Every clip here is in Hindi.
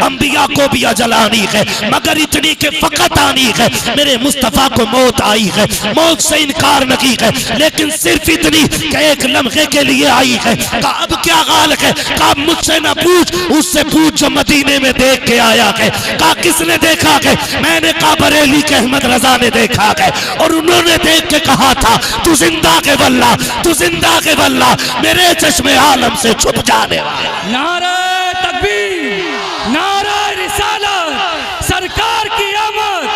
अंबिया को भी अजल आनी है, मगर इतनी के फकत आनी है। मेरे मुस्तफ़ा को मौत आई है, मौत से इनकार नहीं है, लेकिन सिर्फ इतनी कि एक लम्हे के लिए आई है। अब क्या हाल है? कहा मुझसे ना पूछ, उससे पूछ जो मदीने में देख के आया है। कहा किसने देखा है? मैंने कहा बरेली के अहमद रजा ने देखा है, और उन्होंने देख के कहा था तू जिंदा के वल्ला, तू जिंदा के वल्ला, मेरे चश्मे आलम से छुप जाने वाला। नारा तकबीर, नारा रिसालत, सरकार की आमद,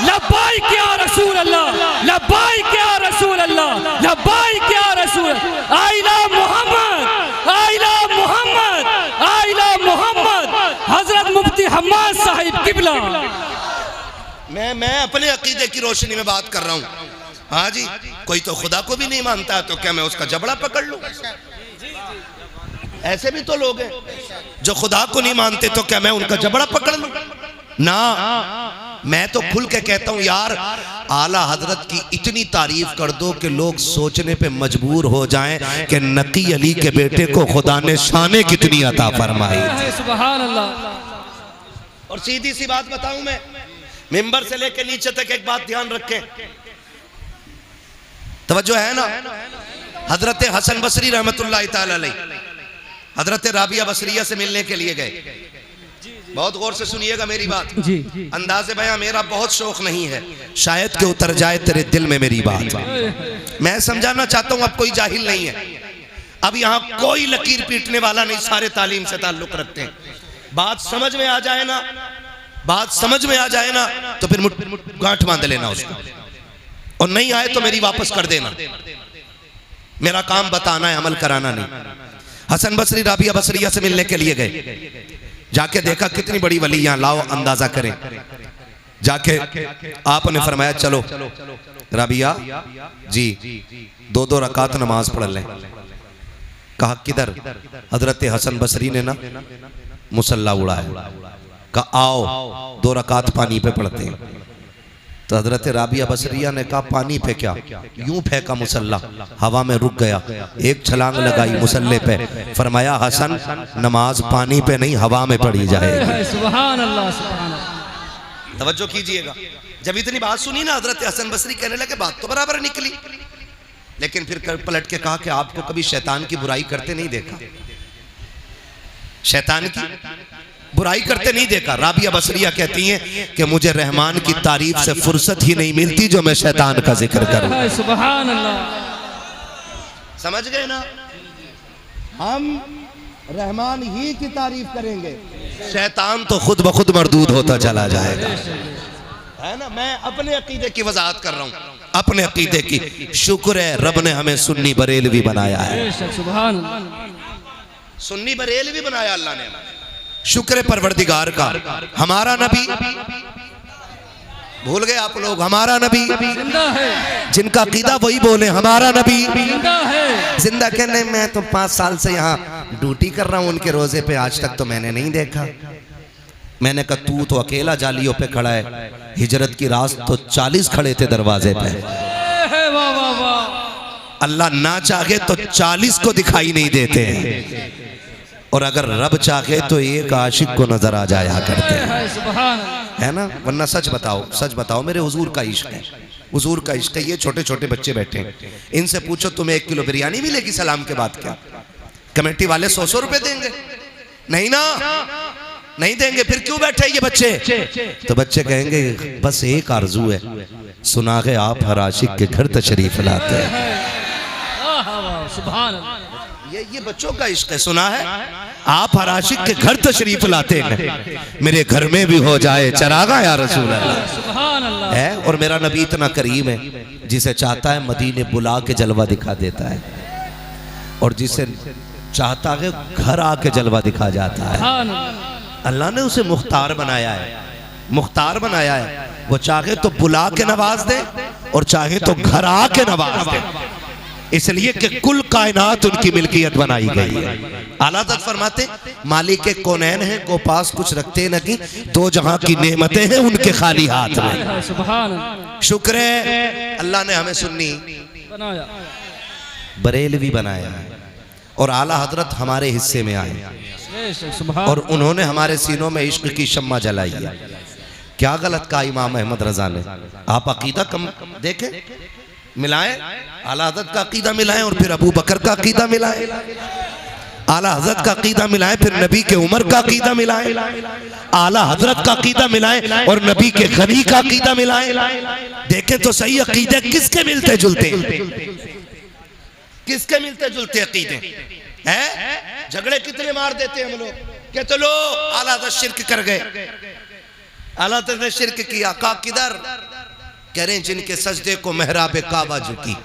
लब्बाइक या रसूल अल्लाह, लब्बाइक या रसूल अल्लाह, लब्बाइक या रसूल, आइला मोहम्मद, आइला मोहम्मद, आइला मोहम्मद, हजरत मुफ्ती हम्माद साहिब किबला। मैं अपने अकीदे की रोशनी में बात कर रहा हूँ। हाँ जी, कोई तो खुदा को भी नहीं मानता, तो क्या मैं उसका जबड़ा पकड़ लूं? ऐसे भी तो लोग हैं जो खुदा को नहीं मानते, तो क्या मैं उनका जबड़ा पकड़ लूं? ना, मैं तो खुल के कहता हूं यार, आला हजरत की इतनी तारीफ कर दो कि लोग सोचने पे मजबूर हो जाएं कि नकी अली के बेटे को खुदा ने शाने कितनी अता फरमाई। सुभान अल्लाह। और सीधी सी बात बताऊं, मैं मिंबर से लेकर नीचे तक एक बात ध्यान रखें, तवज्जो है ना। हजरत हसन बसरी रहमतुल्लाह ताला अलैह हजरत राबिया बसरिया से मिलने के लिए गए। बहुत गौर से सुनिएगा मेरी बात, अंदाज़े बयां मेरा बहुत शौक नहीं है, शायद के उतर जाए तेरे दिल में मेरी बात। मैं समझाना चाहता हूं, अब कोई जाहिल नहीं है, अब यहाँ कोई लकीर पीटने वाला नहीं, सारे तालीम से ताल्लुक रखते हैं। बात समझ में आ जाए ना, बात समझ में आ जाए ना, तो फिर गांठ बांध लेना उसको, और नहीं आए तो मेरी वापस कर देना। मेरा काम बताना है, अमल कराना नहीं। हसन बसरी राबिया बसरिया से मिलने के लिए गए, जाके देखा कितनी बड़ी वली, यहाँ लाओ अंदाजा करें। जाके आपने फरमाया चलो राबिया जी 2-2 रकात नमाज पढ़ लें। कहा किधर? हजरत हसन बसरी ने ना मुसल्ला उड़ाया, कहा आओ 2 रकात पानी पे पढ़ते हैं। तो हजरत राबिया बसरिया ने कहा पानी पे क्या? यूं फेंका मुसल्ला, हवा में रुक गया, एक छलांग लगाई मुसल्ले पे, फरमाया हसन नमाज पानी पे नहीं हवा में पढ़ी जाए। सुभान अल्लाह, सुभान अल्लाह। तवज्जो कीजिएगा, जब इतनी बात सुनी ना, हजरत हसन बसरी कहने लगे बात तो बराबर निकली, लेकिन फिर पलट के कहा कि आपको कभी शैतान की बुराई करते नहीं देखा, शैतान की बुराई करते नहीं देखा। राबिया बसरिया कहती हैं कि मुझे रहमान की तारीफ से फुर्सत ही नहीं मिलती जो मैं शैतान का जिक्र करूं। सुभान अल्लाह। समझ गए ना? हम रहमान ही की तारीफ करेंगे, शैतान तो खुद ब खुद मरदूद होता चला जाएगा, है ना। मैं अपने अकीदे की वजाहत कर रहा हूं, अपने अकीदे की। शुक्र है रब ने हमें सुन्नी बरेलवी बनाया है, सुभान, सुन्नी बरेलवी बनाया अल्लाह ने। शुक्र परवरदिगार का। हमारा नबी, भूल गए आप लोग, हमारा नबी जिंदा है, जिनका अकीदा वही बोले हमारा नबी जिंदा है। जिंदा कहने, मैं तो 5 साल से यहाँ ड्यूटी कर रहा हूँ उनके रोजे पे, आज तक तो मैंने नहीं देखा। मैंने कहा तू तो अकेला जालियों पे खड़ा है, हिजरत की रात तो 40 खड़े थे दरवाजे पे। वाह वाह वाह। अल्लाह ना चाहे तो 40 को दिखाई नहीं देते हैं, और अगर रब चाहे तो एक आशिक को नजर आ जाया करते हैं, है ना। वरना सच बताओ मेरे हुजूर का इश्क है, हुजूर का इश्क है। ये छोटे छोटे बच्चे बैठे हैं, इनसे पूछो तुम्हें 1 किलो बिरयानी मिलेगी सलाम के बाद क्या? कमेटी वाले 100 रुपए देंगे? नहीं ना, नहीं देंगे। फिर क्यों बैठे ये बच्चे? तो बच्चे कहेंगे बस एक आरजू है, सुना है आप हर आशिक के घर तशरीफ लाते हैं। सुभान, ये बच्चों का इश्क है, सुना है आप हर आशिक के घर तशरीफ लाते हैं, मेरे घर में भी हो जाए चरागा या रसूल अल्लाह। सुभान अल्लाह है। और मेरा नबी इतना करीम है, जिसे चाहता है मदीने बुला के जलवा दिखा देता है, और जिसे चाहता है घर आके जलवा दिखा जाता है। अल्लाह ने उसे मुख्तार बनाया है, मुख्तार बनाया है। वो चाहे तो बुला के नवाज दे और चाहे तो घर आके नवाज दे, इसलिए कि कुल कायनात उनकी मिल्कियत बनाई गई है। आला हज़रत फरमाते मालिक कौनैन है को पास कुछ रखते नहीं, 2 जहां की नेमतें हैं उनके खाली हाथ में। सुभान, शुक्र है अल्लाह ने हमें सुन्नी बनाया, बरेलवी बनाया है। और आला हजरत हमारे हिस्से में आए और उन्होंने हमारे सीनों में इश्क की शम्मा जलाई है। क्या गलत कहा इमाम अहमद रजा ने? आप अकीदा कम देखें, मिलाएं, आला हजरत का अकीदा मिलाएं और फिर अबू बकर का अकीदा मिलाएं, आला हजरत का अकीदा मिलाएं, फिर नबी के उमर का अकीदा मिलाएं, आला हजरत का अकीदा मिलाएं और नबी के गनी का अकीदा मिलाएं। देखें तो सही अकीदे किसके मिलते जुलते, किसके मिलते जुलते अकीदे हैं? झगड़े कितने मार देते हैं हम लोग कि चलो आला हजरत शिरक कर गए, आला हजरत ने शिरक किया। का किधर? कह रहे हैं जिनके सजदे को मेहराब काबा झुकी।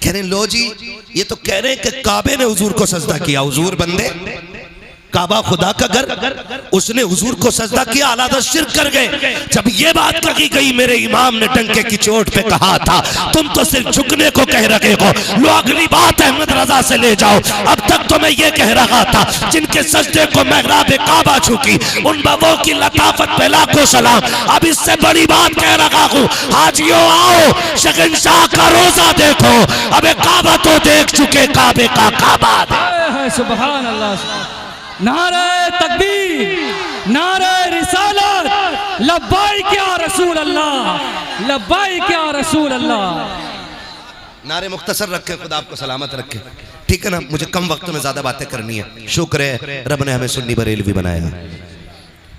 कह रहे हैं लो जी, ये तो कह रहे हैं कि काबे ने हुजूर को सजदा किया। हुजूर बंदे, काबा खुदा का घर, उसने हुजूर को सजदा किया, आला हज़रत शिर्क कर गए। जब ये बात कही गई, मेरे इमाम ने डंके की चोट पे कहा था तुम तो सिर्फ झुकने को कह रहे हो, लो अगली बात अहमद रजा से ले जाओ। अब तक तो मैं ये कह रहा था जिनके सजदे को मेहराब काबा झुकी उन बाबों की लताफत पे लाखों सलाम। अब इससे बड़ी बात कह रहा हूँ, हाजियों आओ शहंशाह का रोजा देखो, अब काबा तो देख चुके, काबे का काबा। सुभान अल्लाह, नारे तकबीर, नारे रिसालत, लब्बाइक या रसूल अल्लाह, लब्बाइक या रसूल अल्लाह। नारे मुख्तसर रखें, खुदा आपको सलामत रखे, ठीक है ना? मुझे कम वक्त में ज्यादा बातें करनी है। शुक्र है रब ने हमें सुन्नी बरेलवी बनाया,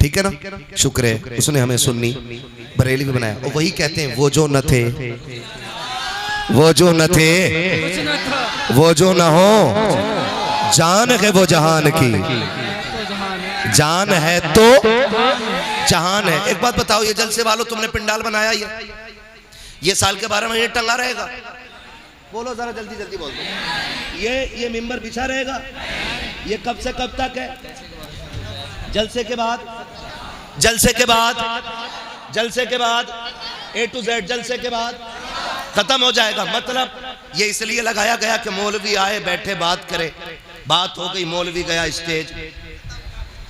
ठीक है ना? शुक्र है उसने हमें सुन्नी बरेलवी बनाया। और वही कहते हैं वो जो न थे, वो जो न थे, वो जो न हो, जान है वो जहान की, जान है तो जहान है। एक बात बताओ, ये जलसे वालों तुमने पिंडाल बनाया, ये साल के 12 महीने टंगा रहेगा? बोलो जरा जल्दी जल्दी बोल दो। ये मिंबर बिछा रहेगा? ये कब से कब तक है? जलसे के बाद, जलसे के बाद, जलसे के बाद, A to Z जलसे के बाद खत्म हो जाएगा। मतलब ये इसलिए लगाया गया कि मौलवी आए, बैठे, बात करे, बात हो गई, मौलवी गया, स्टेज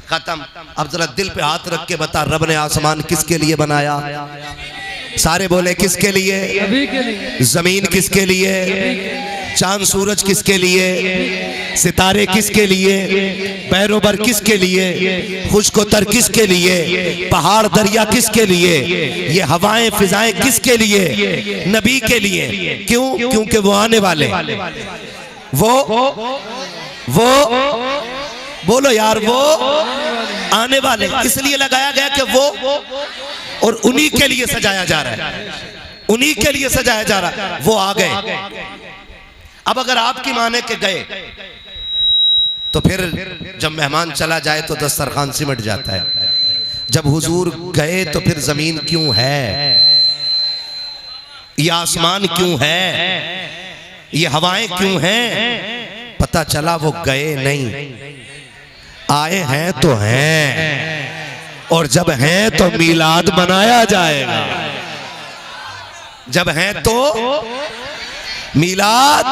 खत्म। अब जरा दिल पे हाथ रख के बता, रब ने आसमान किसके लिए बनाया? सारे बोले किसके लिए? जमीन किसके लिए? चांद सूरज किसके लिए? सितारे किसके लिए? बैरोबर किसके लिए? खुशकोतर किसके लिए? पहाड़ दरिया किसके लिए? ये हवाएं फिजाएं किसके लिए? नबी के लिए। क्यों? क्योंकि वो आने वाले, वो बोलो यार, वो आने वाले, इसलिए लगाया गया कि वो, और उन्हीं के लिए सजाया जा रहा है, उन्हीं के लिए सजाया जा रहा है। वो आ गए। अब अगर आपकी माने के गए तो फिर जब मेहमान चला जाए तो दस्तरखान सिमट जाता है। जब हुजूर गए तो फिर जमीन क्यों है, ये आसमान क्यों है, ये हवाएं क्यों हैं? पता चला वो गए नहीं, आए हैं तो हैं, और जब हैं तो मीलाद मनाया जाएगा। जब हैं तो मीलाद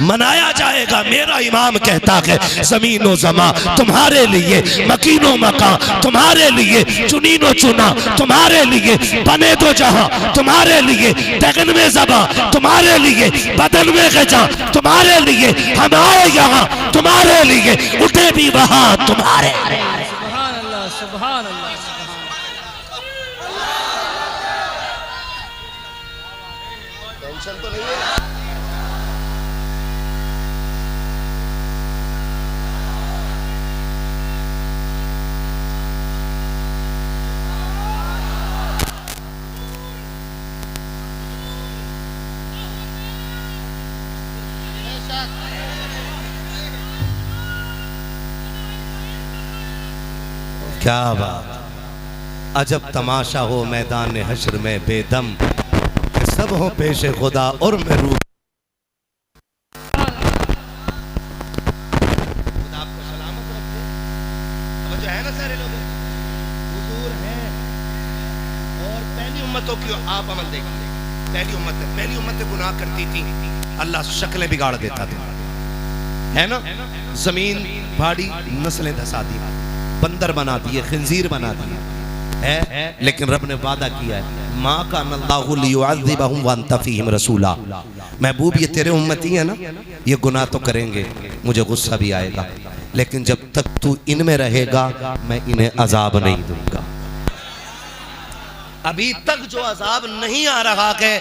मनाया जाएगा। मेरा इमाम कहता है ज़मीनो ज़मा तुम्हारे लिए, मकीनो मकान तुम्हारे लिए, चुनीनो चुना तुम्हारे लिए, बने दो जहां तुम्हारे लिए, दगन में ज़बा तुम्हारे लिए, बदन में गजा तुम्हारे लिए, हम आए यहाँ तुम्हारे लिए, उठे भी वहां तुम्हारे। सुभान अल्लाह, सुभान अल्लाह। टेंशन तो नहीं है? क्या बात, अजब तमाशा हो मैदान हश्र में बेदम, सब हो पेशे खुदा और मैं रूह। खुदा आपको सलामत रखे। अब जो है ना सारे लोग हुजूर हैं, और पहली उम्मतों की आप अमल देखिए। पहली उम्मतें गुनाह करती थी, अल्लाह शक्लें बिगाड़ देता था, है ना? जमीन फाड़ी, नस्लें धसा दी, बंदर बना दिए, खिंजीर बना दिए, है, लेकिन रब ने वादा किया है माँ का अल्लाहु लियुअज़्ज़िबहुम व अंत फ़ीहिम रसूला। महबूब ये तेरे उम्मती है ना, ये गुनाह तो करेंगे, मुझे गुस्सा भी आएगा, लेकिन जब तक तू इनमें रहेगा मैं इन्हें अजाब नहीं दूंगा। अभी तक जो अजाब नहीं आ रहा है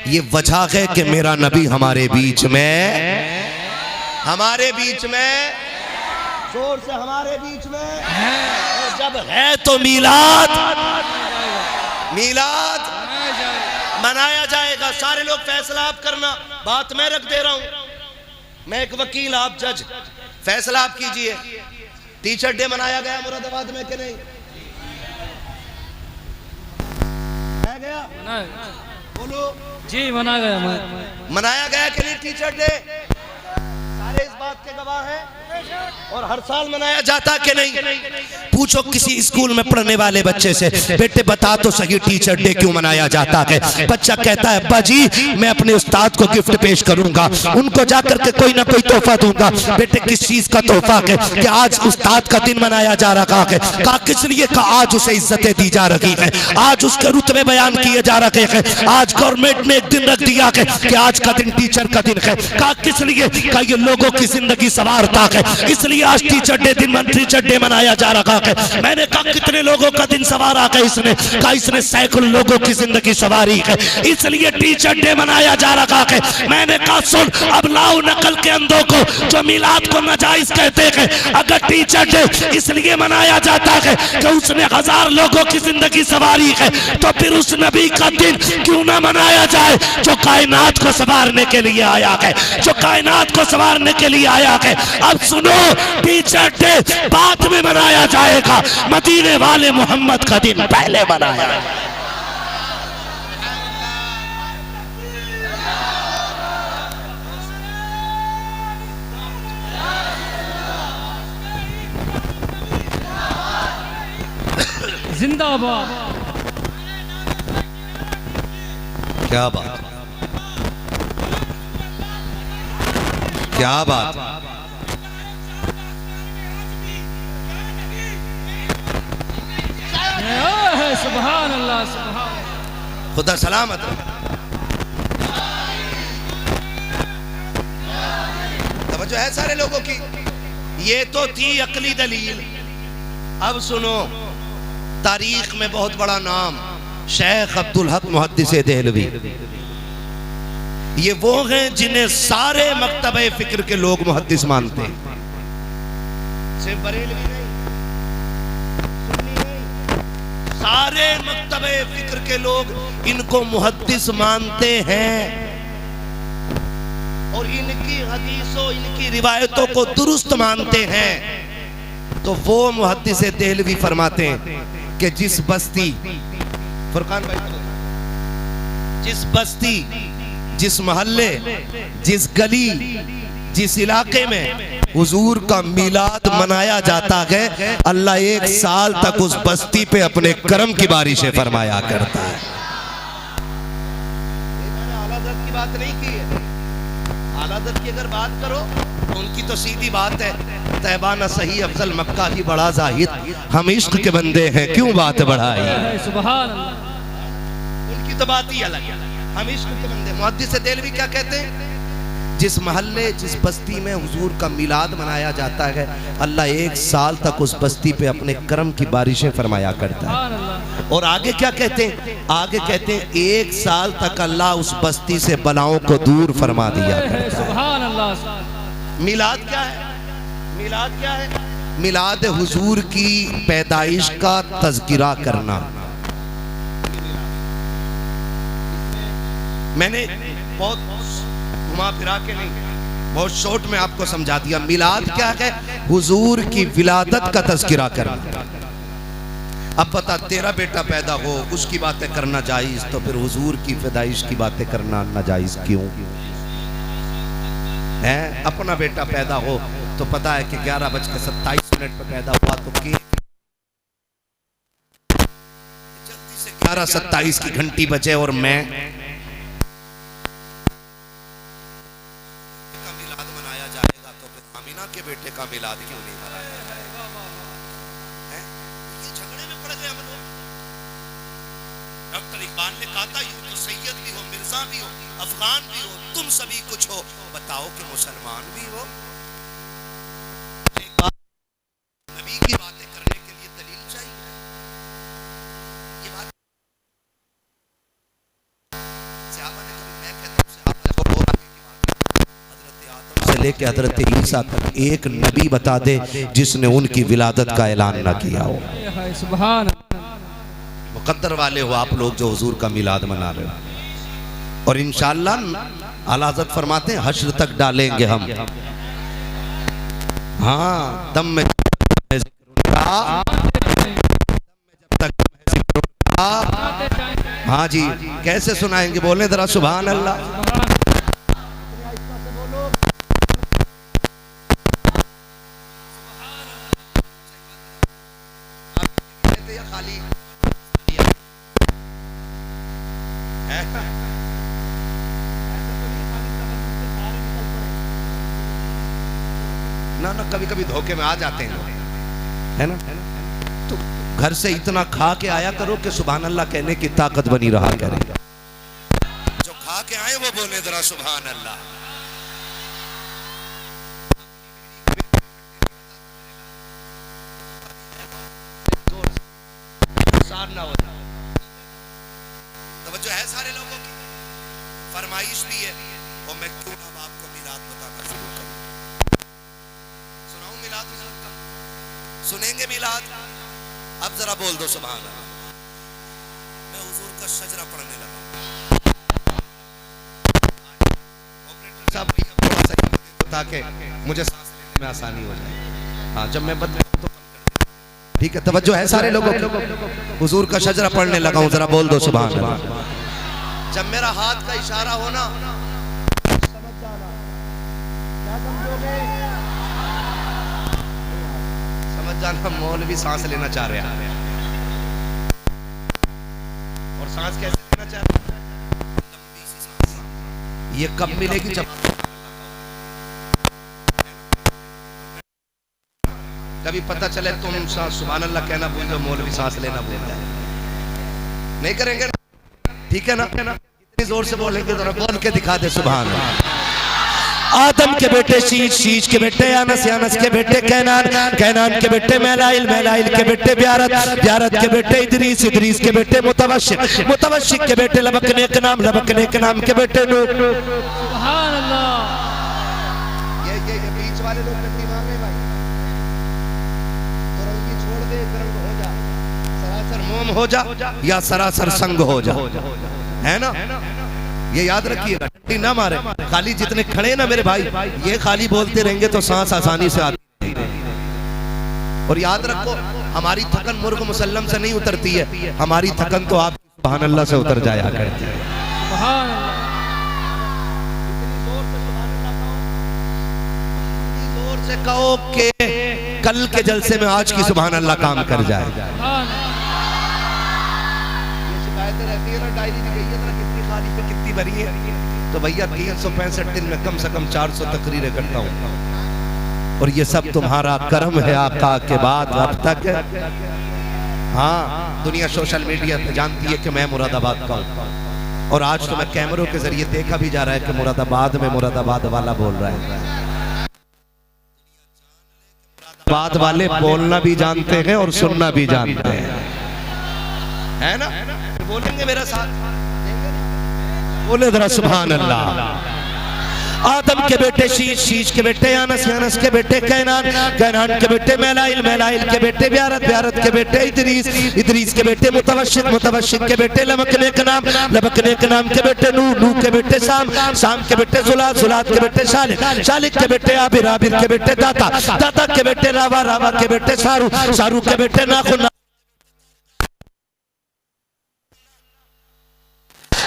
ये वजह है कि मेरा नबी हमारे बीच में, जोर से हमारे बीच में और जब है तो मीलाद मनाया जाएगा। सारे लोग फैसला आप करना, बात मैं रख दे रहा हूं, मैं एक वकील, आप जज, फैसला आप कीजिए। टीचर डे मनाया गया मुरादाबाद में कि नहीं? गया? बोलो जी मनाया गया कि नहीं टीचर डे? सारे इस बात के गवाह हैं। और हर साल मनाया जाता कि नहीं? पूछो किसी स्कूल में पढ़ने वाले बच्चे से, बेटे बता तो सही टीचर डे क्यों मनाया जाता है? बच्चा कहता है अब्बा जी मैं अपने उस्ताद को गिफ्ट पेश करूंगा, उनको जाकर के कोई ना कोई तोहफा दूंगा। बेटे किस चीज का तोहफा है? कि आज उस्ताद का दिन मनाया जा रहा है। कहा किस लिए? कहा आज उसे इज्जतें दी जा रही है, आज उसके रुतबे बयान किए जा रहे हैं, आज गवर्नमेंट ने एक दिन रख दिया है कि आज का दिन टीचर का दिन है। कहा किस लिए? कहा ये लोगों की जिंदगी संवारता है, इसलिए आज टीचर डे मनाया जा रहा है। मैंने कहा कितने लोगों का दिन सवारा है इसने? कहा इसने सैकड़ों लोगों की जिंदगी सवारी है, इसलिए टीचर डे मनाया जा रहा है। मैंने कहा सुन, अब लाओ नकल के अंधों को जो मिलाद को नाजायज कहते हैं। अगर टीचर डे इसलिए मनाया जाता है कि उसने 1000 लोगों की जिंदगी सवारी है, तो फिर उस नबी का दिन क्यों ना मनाया जाए जो कायनात को संवारने के लिए आया है, जो कायनात को संवारने के लिए आया है। अब सुनो, टीचर डे बाद में मनाया जाएगा, मदीने वाले मोहम्मद का दिन पहले मनाया जाएगा। जिंदाबाद। क्या बात, क्या बात। सुभान अल्लाह, सुभान। खुदा सलामत। तवज्जो है सारे लोगों की। ये तो थी अकली दलील। अब सुनो, तारीख में बहुत बड़ा नाम शेख अब्दुल हक मुहद्दिस देहलवी, ये वो हैं जिन्हें सारे मकतबे फिक्र के लोग मुहद्दिस मानते हैं, सिर्फ बरेलवी नहीं, सारे मकतबे फिक्र के लोग इनको मुहद्दिस मानते हैं और इनकी हदीसों, इनकी रिवायतों को दुरुस्त मानते हैं। तो वो मुहद्दिस देहलवी फरमाते हैं कि जिस बस्ती, फुरकान भाई, जिस बस्ती, जिस मोहल्ले, जिस गली, जिस इलाके में हुजूर का मिलाद मनाया जाता है, अल्लाह 1 साल तक उस बस्ती पे अपने करम की बारिशें फरमाया करता है। आला हज़रत की बात नहीं की है, आला हज़रत की अगर बात करो तो उनकी तो सीधी बात है, तैबा न सही अफजल मक्का ही बड़ा जाहिद, हम इश्क के बंदे हैं क्यों बात बढ़ाई। सुभान अल्लाह। उनकी तो बात ही अलग है, हम इश्क के बंदे। मुहद्दिस देहलवी क्या कहते हैं? जिस महल्ले, जिस बस्ती में हुजूर का मिलाद मनाया जाता है, अल्लाह 1 साल तक उस बस्ती पे अपने करम की बारिशें फरमाया करता है। और आगे क्या कहते हैं? आगे कहते हैं 1 साल तक अल्लाह उस बस्ती से बलाओं को दूर फरमा दिया करता है। सुभान अल्लाह। मिलाद क्या है? मिलाद क्या है? मिलाद हुजूर की पैदाइश का तज़किरा करना। मैंने बहुत घुमा फिरा के नहीं, बहुत शॉर्ट में आपको समझा दिया। मिलाद क्या है? हुजूर की विलादत का तज़किरा करना। अब पता तेरा बेटा पैदा हो, उसकी बातें करना जायज़, तो फिर हुजूर की पैदाइश की बातें करना नाजायज़ क्यों है? अपना बेटा पैदा हो तो पता है कि 11:27 पे पैदा हुआ, तो जल्दी से 11:27 की घंटी बजे और मैं के बेटे का मिलाद क्यों नहीं मनाया? ये झगड़े में पड़ गए हम लोग। ने कहा था यूं तो सैयद भी हो, मिर्जा भी हो, अफगान भी हो, तुम सभी कुछ हो, बताओ कि मुसलमान भी हो। एक बात, नबी की बातें करने के लिए दलील चाहिए। ये बात सहाबा ने कभी, मैं कहता हूं सहाबा को और आगे की बात, हजरत आदम से लेके हजरत ईसा तक एक नबी बता दे जिसने उनकी विलादत का ऐलान ना किया हो। सुभान मुकद्दर वाले हो आप लोग जो हुजूर का मिलाद मना रहे हो। और इंशाअल्लाह आला हज़रत फरमाते हैं हश्र तक डालेंगे हम। हाँ, दम में जब तक हाँ जी, कैसे सुनाएंगे, बोले जरा सुभान अल्लाह। ना ना, कभी कभी धोखे में आ जाते हैं, है ना। तो घर से इतना खा के आया करो कि सुभान अल्लाह कहने की ताकत बनी रहा करे। जो खा के आए वो बोले जरा सुभान अल्लाह। ना हो तो जो है सारे लोगों की फरमाइश भी है, और मैं क्यों अब आपको मिलाद बताना शुरू करूं। सुनाऊं मिलाद, सुनेंगे मिलाद? अब जरा बोल दो सुभान अल्लाह। मैं हुजूर का शजरा पढ़ने लगा। ऑपरेटर साहब थोड़ा सा ताकि मुझे सांस लेने में आसानी हो जाए। हाँ, जब मैं बदलूं तो ठीक है। तवज्जो है सारे लोगों की। हुजूर का शजरा पढ़ने लगा हूं, जरा बोल दो सुभान अल्लाह। जब मेरा हाथ का इशारा हो ना, समझ जाना। क्या समझोगे? समझ जाना मौलवी सांस लेना चाह रहे हैं। और सांस कैसे लेना चाह रहे हैं? लंबी सी सांस। ये कब मिलेगी? जब कभी पता चले तुम सुभान अल्लाह कहना भूल जाओ, मौलवी सांस लेना भूल जाए। नहीं करेंगे, ठीक है ना? इतनी जोर से बोलेंगे, जरा बोल के दिखा दे सुभान अल्लाह। आदम के बेटे शीश, शीश के बेटे अनस, अनस के बेटे कैनान, कैनान के बेटे मैलाइल, मैलाइल के बेटे ब्यारत, ब्यारत के बेटे इदरीस, इदरीस के बेटे मुतवशिक, मुतवशिक के बेटे लबकने के नाम, लबकने के नाम के बेटे नूह। सुभान अल्लाह। ये बीच वाले लोग मोम हो जा या सरासर संग हो जा, है ना। ये याद रखिएगा, टट्टी ना मारे। खाली जितने खड़े ना मेरे भाई, ये खाली बोलते रहेंगे तो सांस आसानी से आती है। और याद रखो, हमारी थकन मुर्ग मुसल्लम से नहीं उतरती है, हमारी थकन तो आप सुभान अल्लाह से उतर जाया करती है। सुभान अल्लाह। जोर से कहो कि कल के जलसे में आज की सुभान अल्लाह काम कर जाए। रहती है ना, डायरी में गई है ना, कितनी खाली पे कितनी भरी है। तो भैया 365 दिन में कम से कम 400 तकरीरें करता हूँ, और ये सब तुम्हारा कर्म है आका के बाद अब तक। हाँ, दुनिया सोशल मीडिया पे जानती है कि मैं मुरादाबाद का हूँ, और आज तो मैं कैमरों के जरिए देखा भी जा रहा है कि मुरादाबाद में मुरादाबाद वाला बोल रहा है। मुरादाबाद वाले बोलना भी जानते हैं और सुनना भी जानते हैं, है ना। बोलेंगे मेरा साथ, बोले जरा सुभान अल्लाह। आदम के बेटे शीश, शीश के बेटे अनस, अनस के बेटे कैनान, कैनान के बेटे मैलाइल, मैलाइल के बेटे ब्यारत, ब्यारत के बेटे इदरीस, इदरीस के बेटे मुतवशिक, मुतवशिक के बेटे लबकने के नाम, लबकने के नाम के बेटे नूह, नूह के बेटे साम, साम के बेटे जुलात, जुलात के बेटे शालिक, शालिक के बेटे आबिर, आबिर के बेटे दाता, दाता के बेटे रावा, रावा के बेटे सारू, सारू के बेटे नाखुन,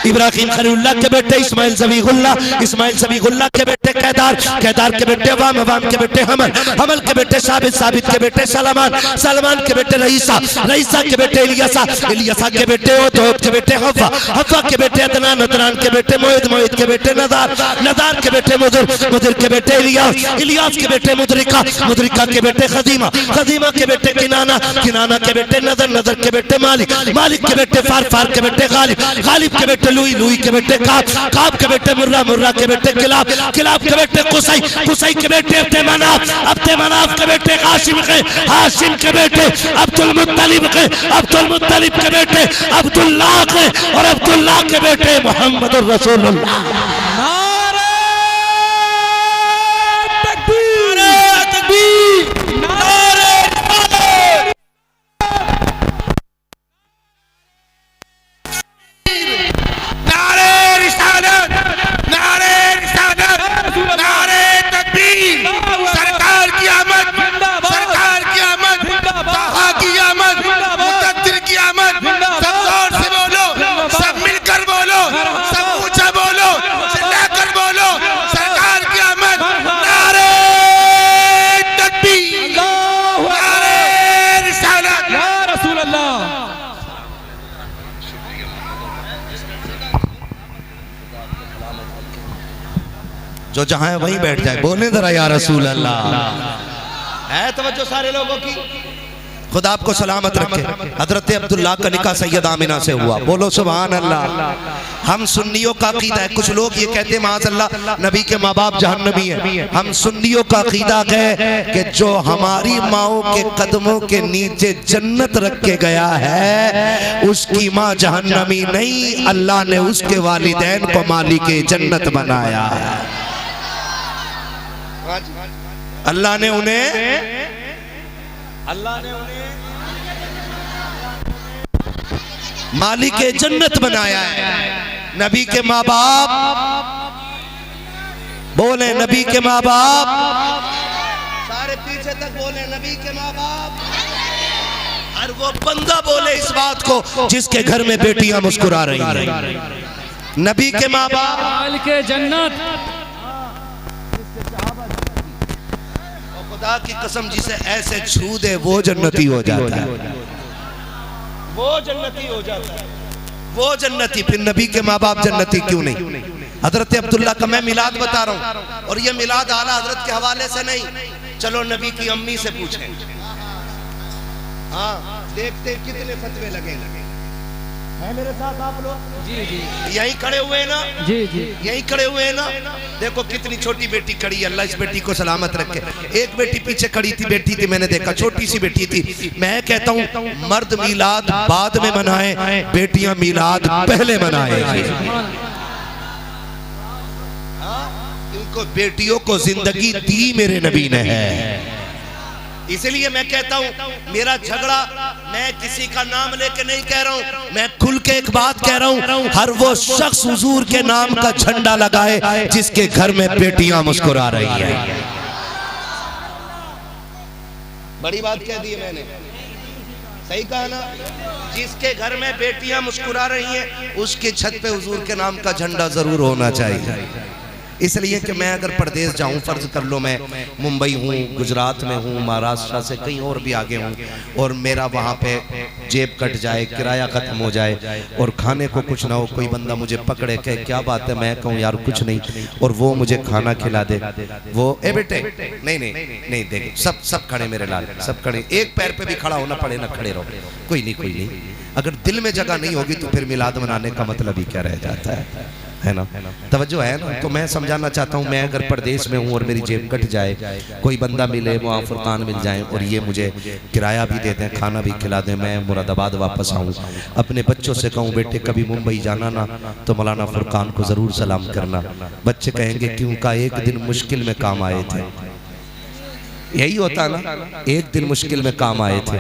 इब्राहिम खलीलुल्लाह के बेटे इस्माइल ज़बीहुल्लाह के बेटे कैदार के बेटे वाम के बेटे हमल के बेटे साबित के बेटे सलमान के बेटे रईसा के बेटे इलियासा के बेटे ओदोब के बेटे हव्वा के बेटे अदनान के बेटे मोहित के बेटे नदार के बेटे मुदर के बेटे इलियास के बेटे मुदरिका के बेटे खदीमा के बेटे किनाना के बेटे नदर के बेटे मालिक के बेटे फार के बेटे गालिब के बेटे लुई के बेटे काब के बेटे मुर्रा के बेटे किलाब के बेटे कुसै के बेटे अब्दे मनाफ के बेटे हाशिम के बेटे अब्दुल मुत्तलिब के बेटे अब्दुल्लाह के और अब्दुल्लाह के बेटे मोहम्मद रसूलुल्लाह। जो जहां है वहीं बैठ जाए, बोले जरा या रसूल अल्लाह। है तवज्जो सारे लोगों की। खुदा आपको सलामत रखे। हजरत अब्दुल्लाह का निकाह सैयद आमिना से हुआ, बोलो सुभान अल्लाह। हम सुन्नियों का अकीदा है, कुछ लोग ये कहते हैं माज़अल्लाह नबी के माँ बाप जहन्नमी है। हम सुन्नियों का अकीदा है कि जो हमारी माओ के कदमों के नीचे जन्नत रख के गया है उसकी माँ जहन्नमी नहीं, अल्लाह ने उसके वालिदैन को मालिक जन्नत बनाया है। अल्लाह ने उन्हें मालिक जन्नत बनाया है। नबी के माँ बाप, बोले नबी के माँ बाप, सारे पीछे तक बोले नबी के माँ बाप। और वो बंदा बोले इस बात को जिसके घर में बेटियां मुस्कुरा रही हैं। नबी के माँ बाप मालिक जन्नत। खुदा की कसम जिसे ऐसे छू दे वो जन्नती हो जाता है, वो जन्नती हो जाता है, वो जन्नती। फिर नबी के माँ बाप जन्नती क्यों नहीं? हजरत अब्दुल्लाह का मैं मिलाद बता रहा हूँ, और ये मिलाद आला हजरत के हवाले से नहीं, चलो नबी की अम्मी से पूछें। हाँ, देखते कितने फतवे लगेंगे। है मेरे साथ आप लोग? जी जी, यहीं खड़े हुए ना? जी जी, यहीं खड़े हुए ना? देखो कितनी छोटी बेटी खड़ी है, अल्लाह इस बेटी को सलामत रखे। एक बेटी पीछे खड़ी थी, बेटी थी, मैंने देखा छोटी सी बेटी थी। मैं कहता हूँ मर्द मिलाद बाद में मनाए, बेटियां मिलाद पहले मनाए। इनको बेटियों को जिंदगी दी मेरे नबी ने है। इसलिए मैं कहता हूं मेरा झगड़ा, मैं किसी का नाम लेके नहीं कह रहा हूं, मैं खुल के एक बात कह रहा हूं, हर वो शख्स हुजूर के नाम का झंडा लगाए जिसके घर में बेटियां मुस्कुरा रही हैं। बड़ी बात कह दी मैंने, सही कहा ना? जिसके घर में बेटियां मुस्कुरा रही हैं उसकी छत पे हुजूर के नाम का झंडा जरूर होना चाहिए। इसलिए कि मैं अगर परदेश जाऊं, फर्ज कर लो मैं मुंबई हूँ, गुजरात में हूँ, महाराष्ट्र से कहीं और भी आगे हूँ, और मेरा वहाँ पे जेब कट जाए, किराया ख़त्म हो जाए और खाने को कुछ ना हो, कोई बंदा मुझे पकड़े कहे क्या बात है, मैं कहूँ यार कुछ नहीं, और वो मुझे खाना खिला दे, वो ए बेटे नहीं देख, सब खड़े मेरे लाल, सब खड़े, एक पैर पे भी खड़ा होना पड़े ना खड़े रहो, कोई नहीं। अगर दिल में जगह नहीं होगी तो फिर मिलाद मनाने का मतलब ही क्या रह जाता है ना? तवज्जो है ना? तो मैं समझाना चाहता हूँ, मैं अगर परदेश में हूँ और मेरी जेब कट जाए, कोई बंदा मिले, वहाँ फुरकान मिल जाए और ये मुझे किराया भी दे दें, खाना भी खिला दें, मैं मुरादाबाद वापस आऊँ, अपने बच्चों से कहूँ बेटे कभी मुंबई जाना ना तो मौलाना फुरकान को ज़रूर सलाम करना। बच्चे कहेंगे क्यों? का एक दिन मुश्किल में काम आए थे। यही होता ना, एक दिन मुश्किल में काम आए थे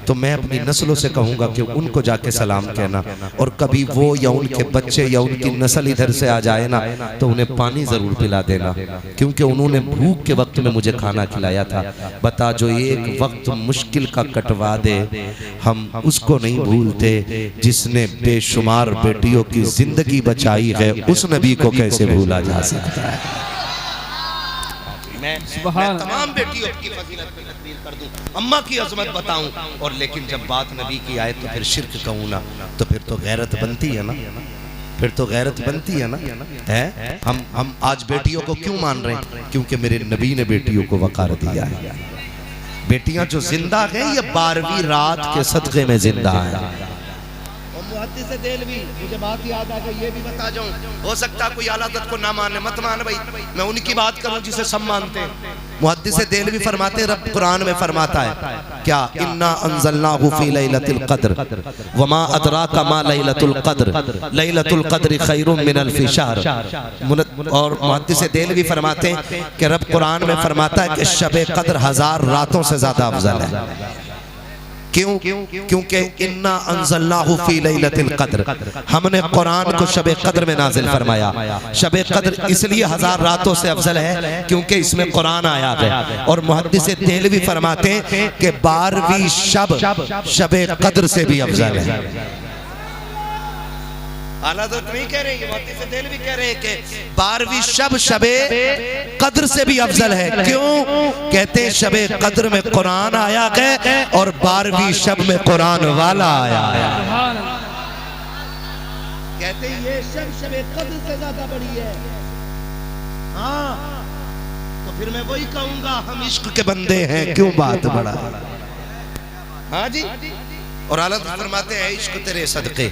तो मैं अपनी नस्लों से कहूँगा कि उनको जाके सलाम कहना, और कभी वो या उनके बच्चे या उनकी नस्ल इधर से आ जाए ना तो उन्हें पानी ज़रूर पिला देना, क्योंकि उन्होंने भूख के वक्त में मुझे खाना खिलाया था। बता जो एक वक्त मुश्किल का कटवा दे, हम उसको नहीं भूलते जिसने बेशुमार बेटियों की जिंदगी बचाई है, उस नबी को कैसे भूला जा सकता है। मैं तमाम बेटियों की फजीलत की तकरीर कर दूं, अम्मा की अजमत बताऊं, और लेकिन जब बात नबी की आए तो फिर शिर्क कहूं ना, तो फिर तो गैरत बनती है ना, फिर तो गैरत बनती है ना। है हम आज बेटियों को क्यों मान रहे हैं? क्योंकि मेरे नबी ने बेटियों को वकार दिया है। बेटियां जो जिंदा है ये 12वीं रात के सदक़े में जिंदा है। मुहद्दिस देलवी, मुझे बात याद आ गई, ये भी बता जाऊं, हो सकता कोई आला हज़रत को ना माने, मत मान भाई, मैं उनकी बात करूं जिसे सब मानते हैं। मुहद्दिस देलवी फरमाते, रब कुरान में फरमाता है क्या, इन्ना अंज़लनाहु फी लैलतिल क़द्र वमा अदराका मा लैलतुल क़द्र लैलतुल क़द्र खैरुम मिन अल्फ़ि शहर। और मुहद्दिस देलवी फरमाते हैं कि रब कुरान में फरमाता है कि शब क़द्र 1000 रातों से ज्यादा अफजल है। क्यों? क्योंकि इन्ना अंज़लनाहु फी लैलतिल क़द्र, हमने कुरान को शब क़द्र में नाजिल फरमाया। शब क़द्र इसलिए 1000 रातों से अफजल है क्योंकि इसमें कुरान आया है। और मुहद्दिस देलवी फरमाते हैं कि 12वीं शब क़द्र से भी अफजल है। आला हज़रत नहीं कह रहे, मुहद्दिस देलवी कह रहे हैं कि 12वीं शब क़द्र से भी अफजल है। क्यों? कहते हैं शब क़द्र में कुरान आया है और 12वीं शब में कुरान वाला आया है। कहते हैं ये शब क़द्र से ज्यादा बड़ी है। हाँ, तो फिर मैं वही कहूंगा, हम इश्क के बंदे हैं, क्यों बात बड़ा। हाँ जी, और आला हज़रत फरमाते हैं इश्क तेरे सदके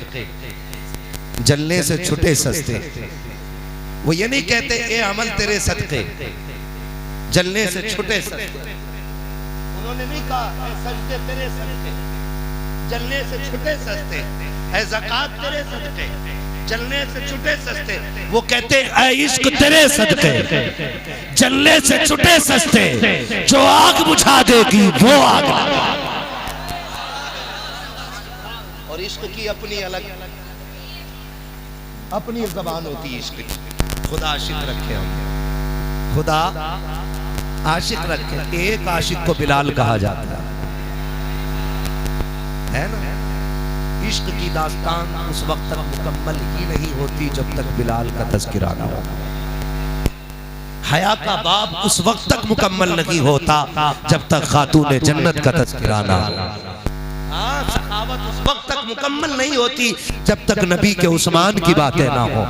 जलने से छुटे सस्ते। वो ये नहीं कहते ए अमल तेरे सदके जलने से छुटे सस्ते, उन्होंने नहीं कहा ए सजदे तेरे सदके जलने से छुटे सस्ते, ए ज़कात तेरे सदके जलने से छुटे सस्ते। वो कहते ए इश्क तेरे सदके जलने से छुटे सस्ते, जो आग बुझा देगी वो आग। और इश्क की अपनी अलग अपनी ज़बान होती है इश्क की। खुदा आशिक रखे, हम खुदा आशिक रखे। एक आशिक को बिलाल कहा जाता है ना। इश्क की दास्तान उस वक्त तक मुकम्मल ही नहीं होती जब तक बिलाल का तज़किरा ना हो। हया का बाब उस वक्त तक मुकम्मल नहीं होता जब तक खातून जन्नत का तज़किरा ना हो। सखावत उस वक्त तक मुकम्मल नहीं होती जब तक नबी के उस्मान की बातें ना हो,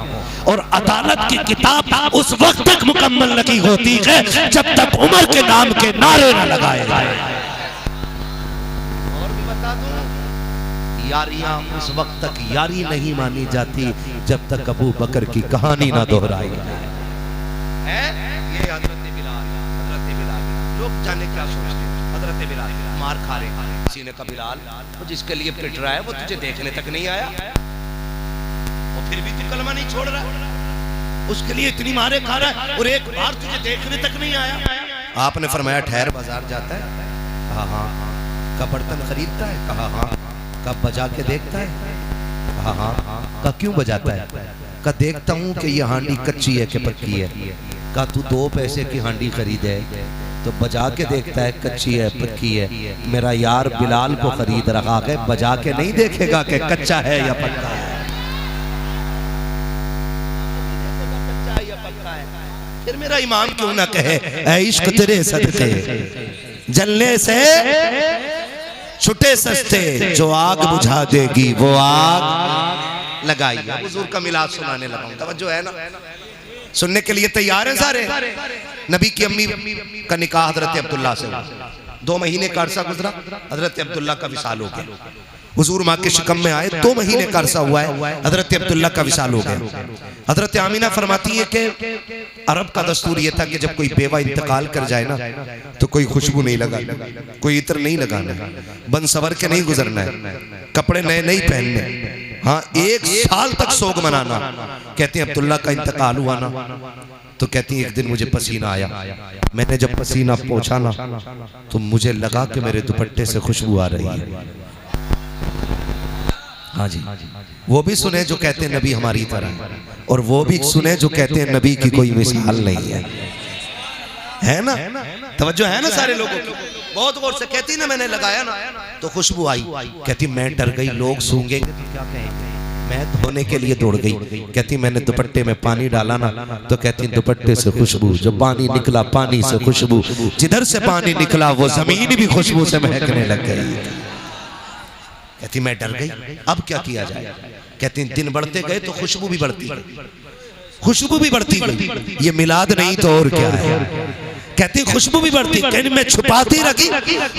और अदालत की किताब उस वक्त तक मुकम्मल नहीं होती है जब तक उमर के नाम के नारे न लगाए जाए। और भी बता दूं, यारियां उस वक्त तक यारी नहीं मानी जाती जब तक अबू बकर की कहानी ना दोहराई जाए। ये हजरत बिलाल, लोग जाने क्या सोचते हैं, हजरत बिलाल मार खा रहे, किसी ने कहा बिलाल वो जिसके लिए पिट रहा है वो तुझे देखने तक नहीं आया, और फिर भी तू कलमा नहीं छोड़ रहा, उसके लिए इतनी मारे खा रहा है और एक बार तुझे देखने तक नहीं आया। आपने फरमाया ठहर, बाजार जाता है? कहा हाँ। कब बर्तन खरीदता है? कहा हाँ। कब बजा के देखता है? कहा हाँ। कहा क्यों बजाता है? कहा देखता हूँ कि ये हांडी कच्ची है कि पक्की है। कहा तू 2 पैसे की हांडी खरीदे तो बजा के देखता है कच्ची है पक्की है। मेरा यार बिलाल को खरीद रखा है, बजा के नहीं देखेगा कि कच्चा है या पक्का है। फिर मेरा इमाम क्यों ना कहे ऐ इश्क तेरे सदके जलने से छुटे सस्ते, जो आग बुझा देगी वो आग लगाई। हुजूर का मिलाद सुनाने लगा, तवज्जो है ना, सुनने के लिए तैयार है सारे। नबी की अम्मी का निकाह हजरत अब्दुल्ला से हुआ, 2 महीने का अरसा गुजरा, हजरत अब्दुल्ला का विसाल हो गया। हुजूर माँ के शिकम में आए, 2 महीने का अरसा हुआ है, हजरत अब्दुल्ला का विसाल हो गया। हजरत आमीना फरमाती है कि अरब का दस्तूर ये था कि जब कोई बेवा इंतकाल कर जाए ना तो कोई खुशबू नहीं लगाना, कोई इत्र नहीं लगाना, बन सवर के नहीं गुजरना है, कपड़े नए नहीं पहनने, हाँ 1 साल तक सोग मनाना। कहते हैं अब्दुल्ला का इंतकाल हुआ ना तो कहती एक दिन मुझे पसीना आया, मैंने जब पसीना पोंछा ना तो मुझे लगा कि मेरे दुपट्टे से खुशबू आ रही है। हाँ जी, वो भी सुने जो कहते हैं नबी हमारी तरह, और वो भी सुने जो कहते हैं नबी की कोई मिसाल नहीं है ना? तवज्जो है ना सारे लोगों की? बहुत गौर से कहती ना, मैंने लगाया ना तो खुशबू आई। कहती मैं डर गई, लोग सूंघेंगे क्या कहेंगे, मैं धोने के लिए दौड़ गई। कहती मैंने दुपट्टे में पानी डाला ना तो कहती दुपट्टे से खुशबू, जब पानी निकला पानी से खुशबू, जिधर से पानी निकला वो जमीन भी खुशबू से महकने लग गई। कहती मैं डर गई, अब क्या किया जाए? कहती दिन बढ़ते गए तो खुशबू भी बढ़ती गई, खुशबू भी बढ़ती गई। ये मिलाद नहीं तो और क्या है? कहती खुशबू भी बढ़ती, कहती मैं छुपाती रखी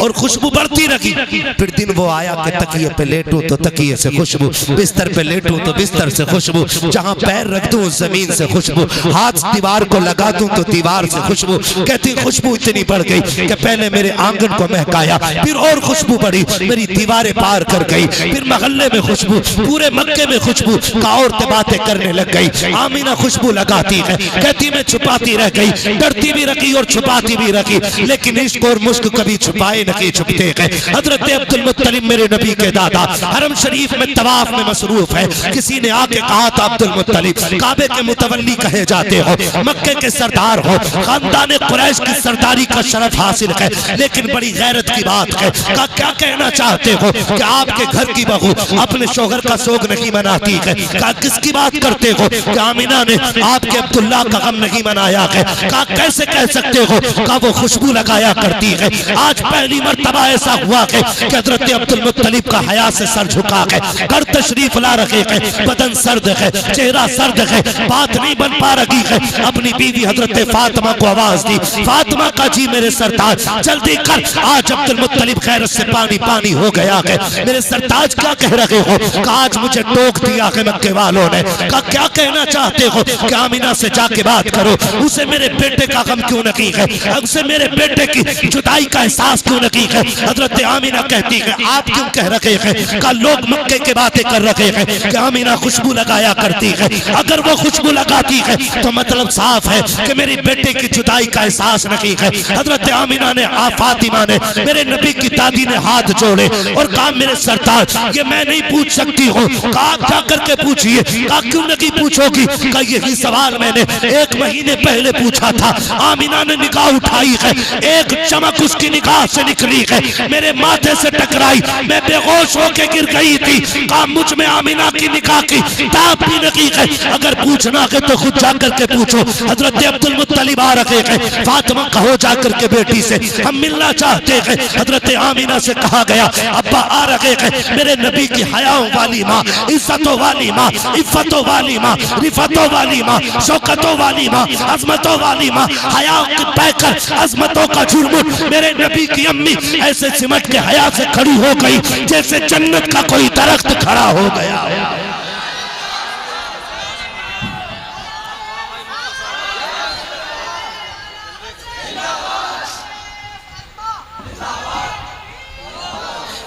और खुशबू बढ़ती रखी। फिर दिन वो आया कि तकिए पे लेटूं तो तकिए से खुशबू, बिस्तर पे लेटूं तो बिस्तर से खुशबू, जहां पैर रख दूं जमीन से खुशबू, हाथ दीवार को लगा दूं तो दीवार से खुशबू। कहती खुशबू इतनी बढ़ गई कि पहले मेरे आंगन को महकाया, फिर और खुशबू बढ़ी, मेरी दीवारें पार कर गई, फिर मोहल्ले में खुशबू, पूरे मक्के में खुशबू का, औरतें बातें करने लग गई। आमीना खुशबू लगाती है, कहती मैं छुपाती रह गई, डरती भी रखी और छुपाती भी रखी, लेकिन इश्क और मुश्क कभी छुपाए नहीं छुपते गए। हजरत अब्दुल मुत्तलिब मेरे नबी के दादा हरम शरीफ में तवाफ में मसरूफ है। किसी ने आके कहा था अब्दुल मुत्तलिब काबे के मुतवल्ली कहे जाते हो, मक्के के सरदार हो, खानदान कुरैश की सरदारी का शरफ हासिल है, लेकिन बड़ी गैरत की बात है। का क्या कहना चाहते हो कि आपके घर की बहू अपने शोहर का शोक नहीं मनाती है? का किसकी बात करते हो कि आमिना ने आपके अब्दुल्ला का गम नहीं मनाया है? का कैसे कह सकते हो का वो खुशबू लगाया करती है? आज पहली मर्तबा ऐसा हुआ है कि हजरत अब्दुल मुत्तलिब का हया से सर झुका है, घर तशरीफ ला रखे हैं, बदन सर्द है, चेहरा सर्द है, बात नहीं बन पा रही है। अपनी बीवी हजरत फातिमा को आवाज दी, फातिमा का जी मेरे सरताज जल्दी कर, आज अब्दुल मुत्तलिब खैरत से पानी पानी हो गया है। मेरे सरताज क्या कह रहे हो? आज मुझे टोक दिया है मक्के वालों ने। का क्या कहना चाहते हो कि आमिना से जाके बात करो, उसे मेरे बेटे का गम क्यों नहीं है, उसे मेरे बेटे की जुदाई का एहसास क्यों नहीं है? हजरत आमिना कहती है आप क्यों कह रहे हैं? का लोग मक्के के बातें कर रहे हैं कि आमिना खुशबू लगाया करती है। अगर वो खुशबू लगाती है तो मतलब साफ है कि मेरी बेटे की जुदाई का एहसास नहीं है। हजरत आमिना ने फातिमा ने मेरे नबी की दादी ने हाथ जोड़े और कहा मेरे सरताज ये मैं नहीं पूछ सकती हूँ, कहा जा करके पूछिए। कहा क्यों नहीं पूछोगी? का यही सवाल मैंने 1 महीने पहले पूछा था। आमिना ने निगाह उठाई है, एक चमक उसकी निगाह से निकली है, मेरे माथे से टकराई, मैं बेहोश होके गिर गई थी। कहा मुझ में आमिना की निगाह की ताब भी नहीं है, अगर पूछना है तो खुद जाकर के पूछो। हजरत अब्दुल मुत्तलिब आ रखे हैं, फातिमा कहो जाकर के बेटी से हम मिलना चाहते हैं। हजरत आमिना से कहा गया अब्बा आ रहे हैं, मेरे नबी की हयाओं वाली माँ, इज्जतों वाली माँ, इफ्फतों वाली माँ, रिफतों वाली माँ, शौकतों वाली माँ, अजमतों वाली माँ, हयाओं की पैकर अजमतों का झुरमुट मेरे नबी की अम्मी ऐसे सिमट के हया से खड़ी हो गई जैसे जन्नत का कोई दरख्त खड़ा हो गया।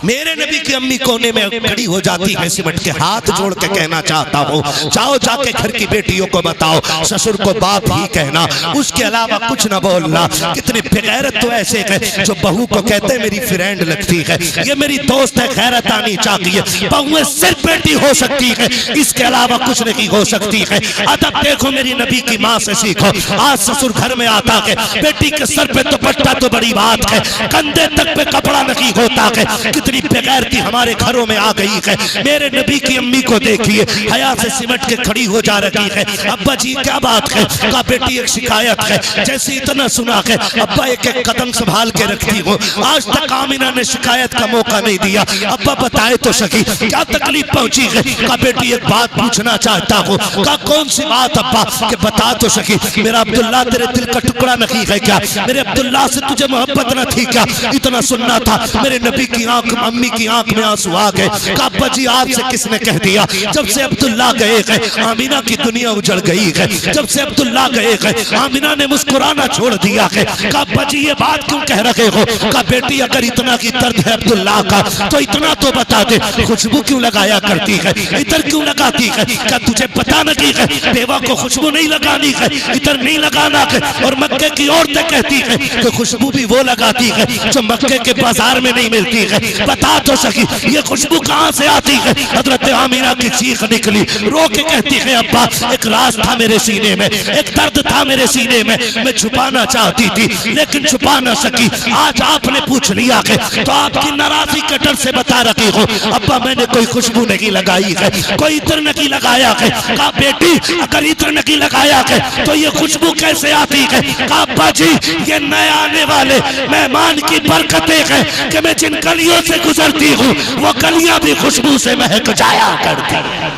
मेरे नबी की अम्मी कोने में खड़ी हो जाती है, सिमट के हाथ जोड़ के कहना चाहता हूँ जाओ जाके घर की बेटियों को बताओ, ससुर को बाप ही कहना, उसके अलावा कुछ ना बोलना। कितने बेगैरत तो ऐसे हैं जो बहू को कहते हैं मेरी फ्रेंड लगती है, ये मेरी दोस्त है, गैरत आनी चाहिए। बहुएं सिर्फ बेटी हो सकती है, इसके अलावा कुछ नहीं हो सकती है। अदब देखो मेरी नबी की माँ से सीखो। आज ससुर घर में आता है, बेटी के सर पे दुपट्टा तो बड़ी बात है, कंधे तक पे कपड़ा नहीं होता है। कितनी बेगैरती हमारे घरों में आ गई है। मेरे नबी की अम्मी को देखिए, हया से सिमट के खड़ी हो जा रही है। अब्बा जी क्या बात है? का बेटी एक शिकायत है, जैसे इतना सुना है अब्बा एक एक कदम संभाल के रखती हो। आज तक आमिना ने शिकायत का मौका नहीं दिया। अब्बा बताए तो सकी क्या तकलीफ पहुंची है? का बेटी एक बात पूछना चाहता हूँ। का कौन सी बात अब्बा? के बता तो सकी। मेरा अब्दुल्ला तेरे दिल का टुकड़ा नहीं है क्या? मेरे अब्दुल्ला से तुझे मोहब्बत न थी क्या? इतना सुनना था। मेरे नबी की आंख अम्मी की आंख में आंसू आ गए। कहा अब्बा जी आपसे किसने कह दिया? जब से अब्दुल्ला गए हैं आमिना की दुनिया उजड़ गई है। जब से अब्दुल्ला गए हैं आमिना ने मुस्कुराना छोड़ दिया है। कहा अब्बा जी ये बात क्यों कह रहे हो? कहा बेटी अगर इतना की दर्द है अब्दुल्ला का तो इतना तो बता दे, खुशबू क्यों लगाया करती है, इधर क्यों लगाती है? क्या तुझे पता नहीं है बेवा को खुशबू नहीं लगानी है, इधर नहीं लगाना है? और मक्के की औरतें कहती है कि खुशबू भी वो लगाती है जो मक्के के बाजार में नहीं मिलती है। बता तो सकी ये खुशबू कहां से आती है? हजरत आमिना की चीख निकली, रो के कहती है अब्बा एक राज था मेरे सीने में, एक दर्द था मेरे सीने में, मैं छुपाना चाहती थी लेकिन छुपा ना सकी। आज आपने पूछ लिया है तो आपकी नाराजगी के डर से बता रही हो अब्बा मैंने कोई खुशबू नहीं लगाई है, कोई इत्र नहीं लगाया है। कहा बेटी अगर इत्र नहीं लगाया है तो ये खुशबू कैसे आती है? कहा अब्बा जी ये नए आने वाले मेहमान की बरकतें हैं कि मैं जिन गलियों से गुजरती हूँ वो गलियां भी खुशबू से महक जाया करती है।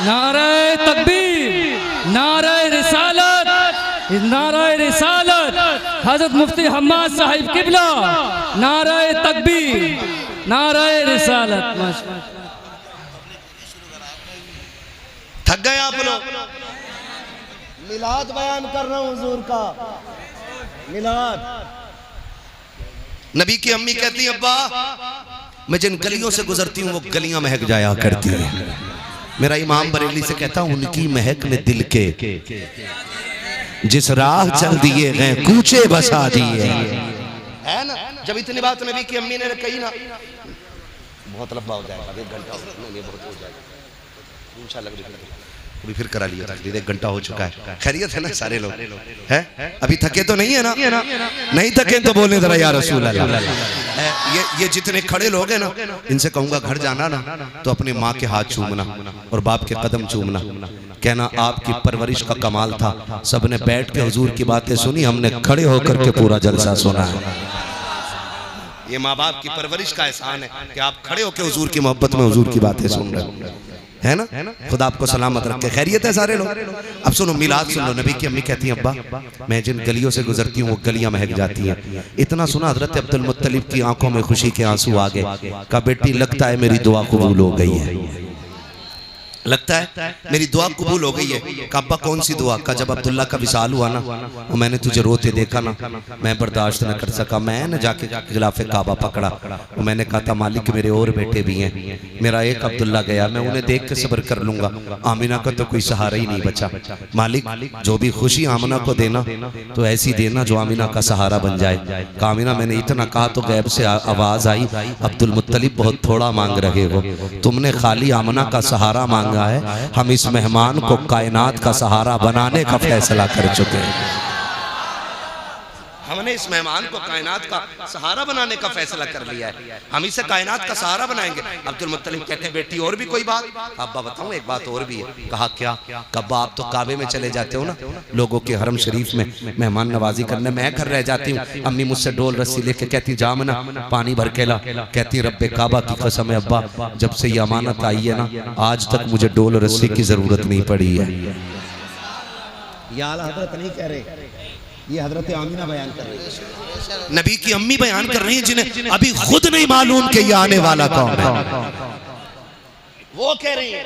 नारे तकबीर, नारे रिसालत, नारे रिसालत, हजरत मुफ्ती हम्माद साहिब किबला, नारे तकबीर, नारे रिसालत। थक गए आप लोग? मिलाद बयान कर रहा हूं हुजूर का, मिलाद। नबी की अम्मी कहती अब्बा मैं जिन गलियों से गुजरती हूँ वो गलियां महक जाया करती है। मेरा इमाम बरेली से कहता हूं उनकी महक ने दिल के जिस राह चल दिए गए कूचे बसा दिए। है ना? जब इतनी बात नबी की अम्मी ने कही ना, बहुत लंबा हो जाएगा, 1 घंटा बहुत हो जाएगा इंशाल्लाह। अभी फिर करा लिया, 1 घंटा हो चुका है। खैरियत है ना सारे लोग? है अभी थके तो नहीं है ना? नहीं थके तो बोले जरा या रसूल अल्लाह। ये जितने खड़े लोग हैं ना इनसे कहूंगा घर जाना ना तो अपनी माँ के हाथ चूमना और बाप के कदम चूमना, कहना आपकी परवरिश का कमाल था। सबने बैठ के हुजूर की बातें सुनी, हमने खड़े होकर के पूरा जलसा सुना है। ये माँ बाप की परवरिश का एहसान है कि आप खड़े होकर हुजूर की मोहब्बत में हुजूर की बातें सुन रहे हो, है ना? खुदा आपको सलामत रखे। खैरियत है सारे लोग? अब सुनो मिलाद सुन लो। नबी की अम्मी कहती हैं अब्बा मैं जिन गलियों से गुजरती हूँ वो गलियां महक जाती हैं। इतना सुना हजरत अब्दुल मुत्तलिब की आंखों में खुशी के आंसू आ गए। कहा बेटी लगता है मेरी दुआ कबूल हो गई है, लगता है मेरी दुआ कबूल हो गई है। कहा अब्बा कौन सी दुआ? का जब अब्दुल्ला का विसाल हुआ ना और मैंने तुझे रोते देखा ना, मैं बर्दाश्त न कर सका, मैं न जाके खिलाफे काबा पकड़ा और मैंने कहा था मालिक मेरे और बेटे भी हैं, मेरा एक अब्दुल्ला गया, मैं उन्हें देख के सब्र कर लूंगा, आमिना का तो कोई सहारा ही नहीं बचा। मालिक जो भी खुशी आमिना को देना तो ऐसी देना जो आमिना का सहारा बन जाए। कहा आमिना मैंने इतना कहा तो गैब से आवाज आई अब्दुल मुत्तलिब बहुत थोड़ा मांग रहे हो, तुमने खाली आमिना का सहारा मांग है, हम इस मेहमान को कायनात का सहारा बनाने का फैसला कर चुके हैं। हमने इस मेहमान को कायनात का सहारा बनाने का फैसला कर लिया है, हम इसे कायनात का सहारा बनाएंगे। अब्दुल मुत्तलिब कहते हैं बेटी और भी कोई बात? अब्बा बताऊं एक बात और भी है। कहा क्या? कब्बा आप तो काबे में चले जाते हो ना लोगों के हरम शरीफ में मेहमान नवाजी करने, मैं घर रह जाती हूँ। अम्मी मुझसे डोल रस्सी लेके कहती जामना पानी भर के ला, कहती रब्बे काबा की कसम है अब्बा जब से ये अमानत आई है ना आज तक मुझे डोल रस्सी की जरूरत नहीं पड़ी है। ये आला हजरत नहीं कह रहे, ये हजरत आमिना बयान कर रही है, नबी की अम्मी बयान कर रही है जिन्हें अभी खुद नहीं मालूम कि ये आने वाला कौन है। वो कह रही है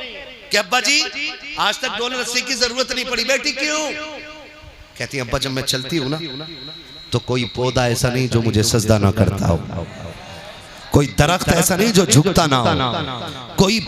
कि अब्बा जी आज तक डोल रस्सी की जरूरत नहीं पड़ी। बेटी क्यों? कहती अब्बा जब मैं चलती हूँ ना तो कोई पौधा ऐसा नहीं जो मुझे सजदा ना करता हो, कोई दरख्त ऐसा नहीं जो झुकता ना हो, कोई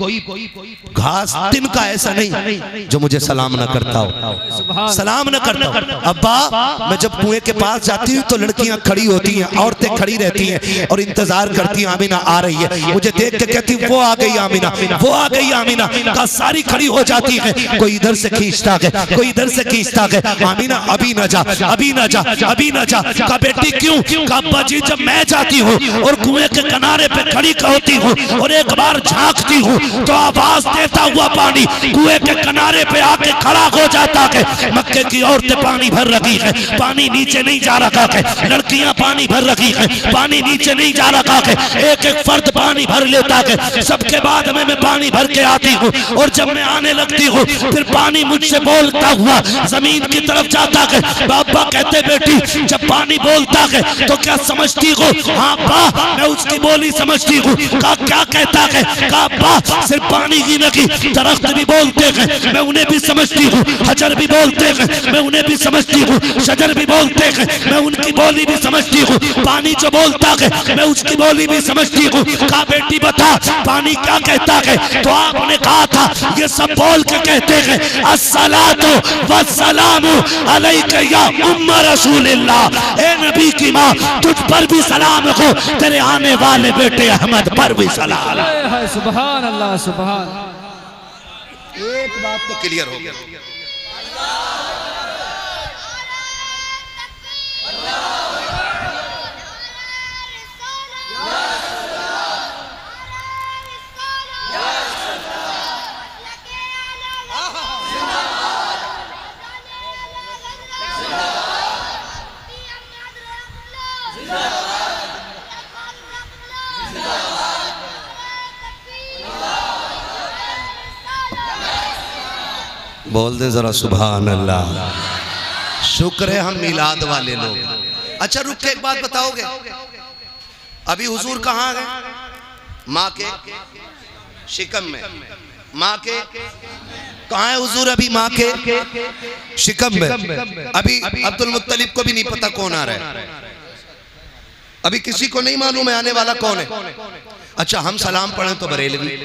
घास तिनका ऐसा नहीं जो मुझे सलाम न करता हो, सलाम न करता हो। अब्बा मैं जब कुएं के पास जाती हूँ तो लड़कियां खड़ी होती हैं, औरतें खड़ी रहती हैं और इंतजार करती हैं आमिना आ रही है, मुझे देख के कहती वो आ गई आमिना, वो आ गई आमिना। का सारी खड़ी हो जाती है, कोई इधर से खींचता है, कोई इधर से खींचता है, आमिना अभी ना जा, अभी ना जा, अभी ना जा। का बेटी क्यों? का अब्बा जी जब मैं जाती हूँ और कुएं के किनारे पे खड़ी होती हूँ और एक बार झांकती हूँ तो आवाज देता हुआ पानी कुएं के किनारे पे आके खड़ा हो जाता है। मक्के की औरतें पानी भर रही है, पानी नीचे नहीं जा रखा है, लड़कियां पानी भर रही है, पानी नीचे नहीं जा रखा है, एक एक फर्द पानी भर लेता है। सबके बाद में मैं पानी भर के आती हूँ और जब मैं आने लगती हूँ फिर पानी मुझसे बोलता हुआ जमीन की तरफ जाता है। बाबा कहते बेटी जब पानी बोलता है तो क्या समझती हो? हाँ बा मैं उसकी बोली बोली समझती हूँ। कहा क्या कहता है? कहा अब्बा सिर्फ पानी की नहीं, दरख्त भी बोलते हैं, मैं उन्हें भी समझती हूँ। हजर भी बोलते हैं, मैं उन्हें भी समझती हूँ। शजर भी बोलते हैं, मैं उनकी बोली भी समझती हूँ। पानी जो बोलता है मैं उसकी बोली भी समझती हूँ। कहा बेटी बता पानी क्या कहता है? तो आपने कहा था ये सब बोल के कहते हैं अस्सलातु वस्सलामु अलैका या उम्मा रसूलिल्लाह। ए नबी की माँ तुझ पर भी सलाम हो, तेरे आने वाले बेटे अहमद पर भी सलाम। सुभान अल्लाह सुभान। एक बात तो क्लियर हो गया। बोल दे जरा सुभान अल्लाह। शुक्र है हम मिलाद वाले लोग। अच्छा रुक के एक बात बताओगे, अभी हुजूर कहाँ गए? माँ के शिकम में। माँ के कहाँ है हुजूर? अभी माँ के शिकम में। अभी अब्दुल मुत्तलिब को भी नहीं पता कौन आ रहा है, अभी किसी को नहीं मालूम है आने वाला कौन है। अच्छा हम सलाम पढ़ें तो बरेलवी,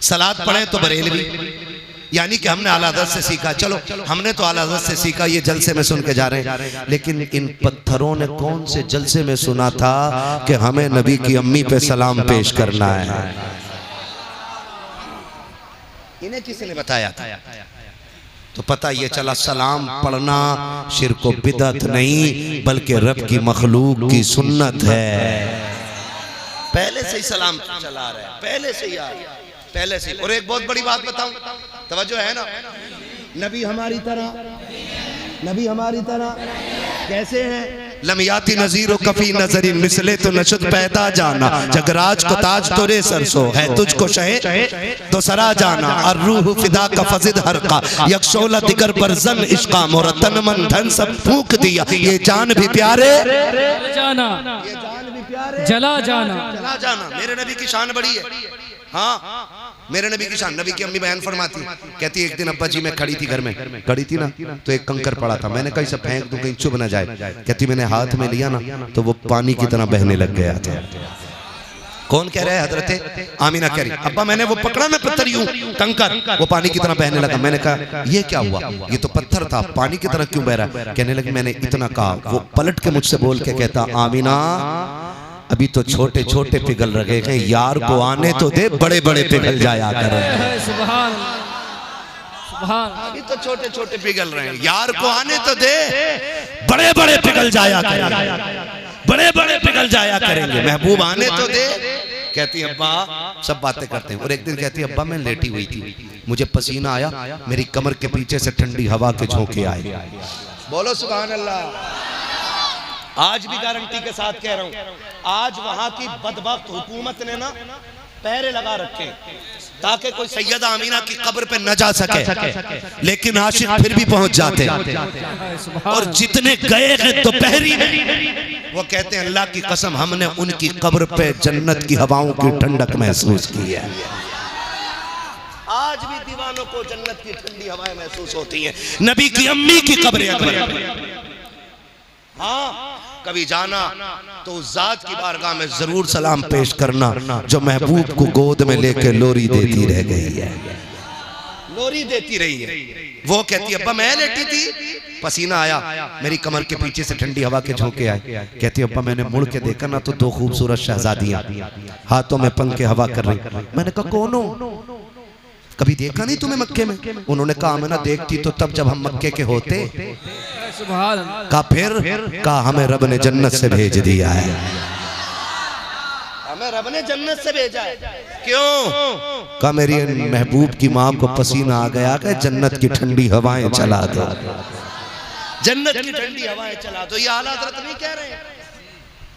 सलात पढ़ें तो बरेलवी, यानी कि हमने आला हज़रत से सीखा। चलो हमने तो आला हज़रत से सीखा, ये जलसे में सुन के जा रहे हैं, लेकिन इन पत्थरों ने कौन से जलसे में सुना था कि हमें नबी की अम्मी पे सलाम पेश करना है? इन्हें किसने बताया था? तो पता ये चला सलाम पढ़ना शिर्क व बिदअत नहीं बल्कि रब की मखलूक की सुन्नत है। पहले से ही सलाम चला रहा है, पहले से ही पहले से। और एक बहुत बड़ी बात बताऊं, तवज्जो है ना? नबी हमारी तरह कैसे हैं? लमियाती नजीर कफी नजरी मिसले तो नशद पैदा जाना, जगराज को ताज तोरे सरसो है तुझको शहे तो सरा जाना, और रूह फिदा का फजिद हर का यकशोला दिगर पर जन इश्का मोरा तन मन धन सब फूंक दिया, ये जान भी प्यारे जाना, ये जान भी प्यारे जला जाना। मेरे नबी की शान बड़ी है। हाँ मेरे नबी की शान। नबी की अम्मी बयान फरमाती, कहती एक दिन अब्बा जी मैं खड़ी थी घर में, खड़ी थी ना, तो एक कंकर पड़ा था, मैंने कहीं से फेंक दूं कहीं चुभ ना जाए। कहती मैंने हाथ में लिया ना तो वो पानी की तरह बहने लग गया था। कौन कह रहा है? हजरत आमीना कह रही, अब्बा मैंने वो पकड़ा ना पत्थर यूं कंकर, वो पानी की तरह बहने लगा। मैंने कहा ये क्या हुआ? ये तो पत्थर था, पानी की तरह क्यों बह रहा है? कहने लगी मैंने इतना कहा, वो पलट के मुझसे बोल के कहता आमीना अभी तो छोटे छोटे पिघल रहे हैं, यार को आने तो दे, बड़े बड़े पिघल जाया कर। सुभान सुभान। अभी तो छोटे छोटे पिघल रहे हैं, यार को आने तो दे, बड़े बड़े पिघल जाया करेंगे, बड़े बड़े पिघल जाया करेंगे। महबूब आने तो दे। कहती अब्बा सब बातें करते हैं। और एक दिन कहती अब्बा मैं लेटी हुई थी, मुझे पसीना आया, मेरी कमर के पीछे से ठंडी हवा के झोंके आए। बोलो सुभान अल्लाह। आज भी गारंटी के साथ कह रहा हूं, आज वहां की बदबख्त हुकूमत ने ना पहरे लगा रखे ताकि कोई सैयदा आमीना की कब्र पे न जा सके, लेकिन आशिक फिर भी पहुंच जाते हैं। और जितने गए हैं दोपहरी में वो कहते हैं अल्लाह की कसम हमने उनकी कब्र पे जन्नत की हवाओं की ठंडक महसूस की है। आज भी दीवानों को जन्नत की ठंडी हवाएं महसूस होती हैं नबी की अम्मी की कब्र। हाँ कभी जाना तो उस जात की बारगाह में जरूर सलाम पेश करना जो महबूब को गोद में लेकर लोरी देती रह गई है, लोरी देती रही है। वो कहती अब्बा मैं लेटी थी, पसीना आया, मेरी कमर के पीछे से ठंडी हवा के झोंके आए। कहती अब्बा मैंने मुड़ के देखा ना तो दो खूबसूरत शहजादियां हाथों में पंखे हवा कर रही। मैंने कहा कौन हो? कभी देखा नहीं तुम्हें मक्के में? उन्होंने कहा मैं ना देखती तो तब जब हम मक्के के होते। कहा फिर? कहा हमें रब ने जन्नत से भेज दिया है, हमें रब ने जन्नत से भेजा है। क्यों? कहा मेरी महबूब की माँ को पसीना आ गया कि जन्नत की ठंडी हवाएं चला दो, जन्नत की ठंडी हवाएं चला दो। ये आला हज़रत नहीं कह रहे,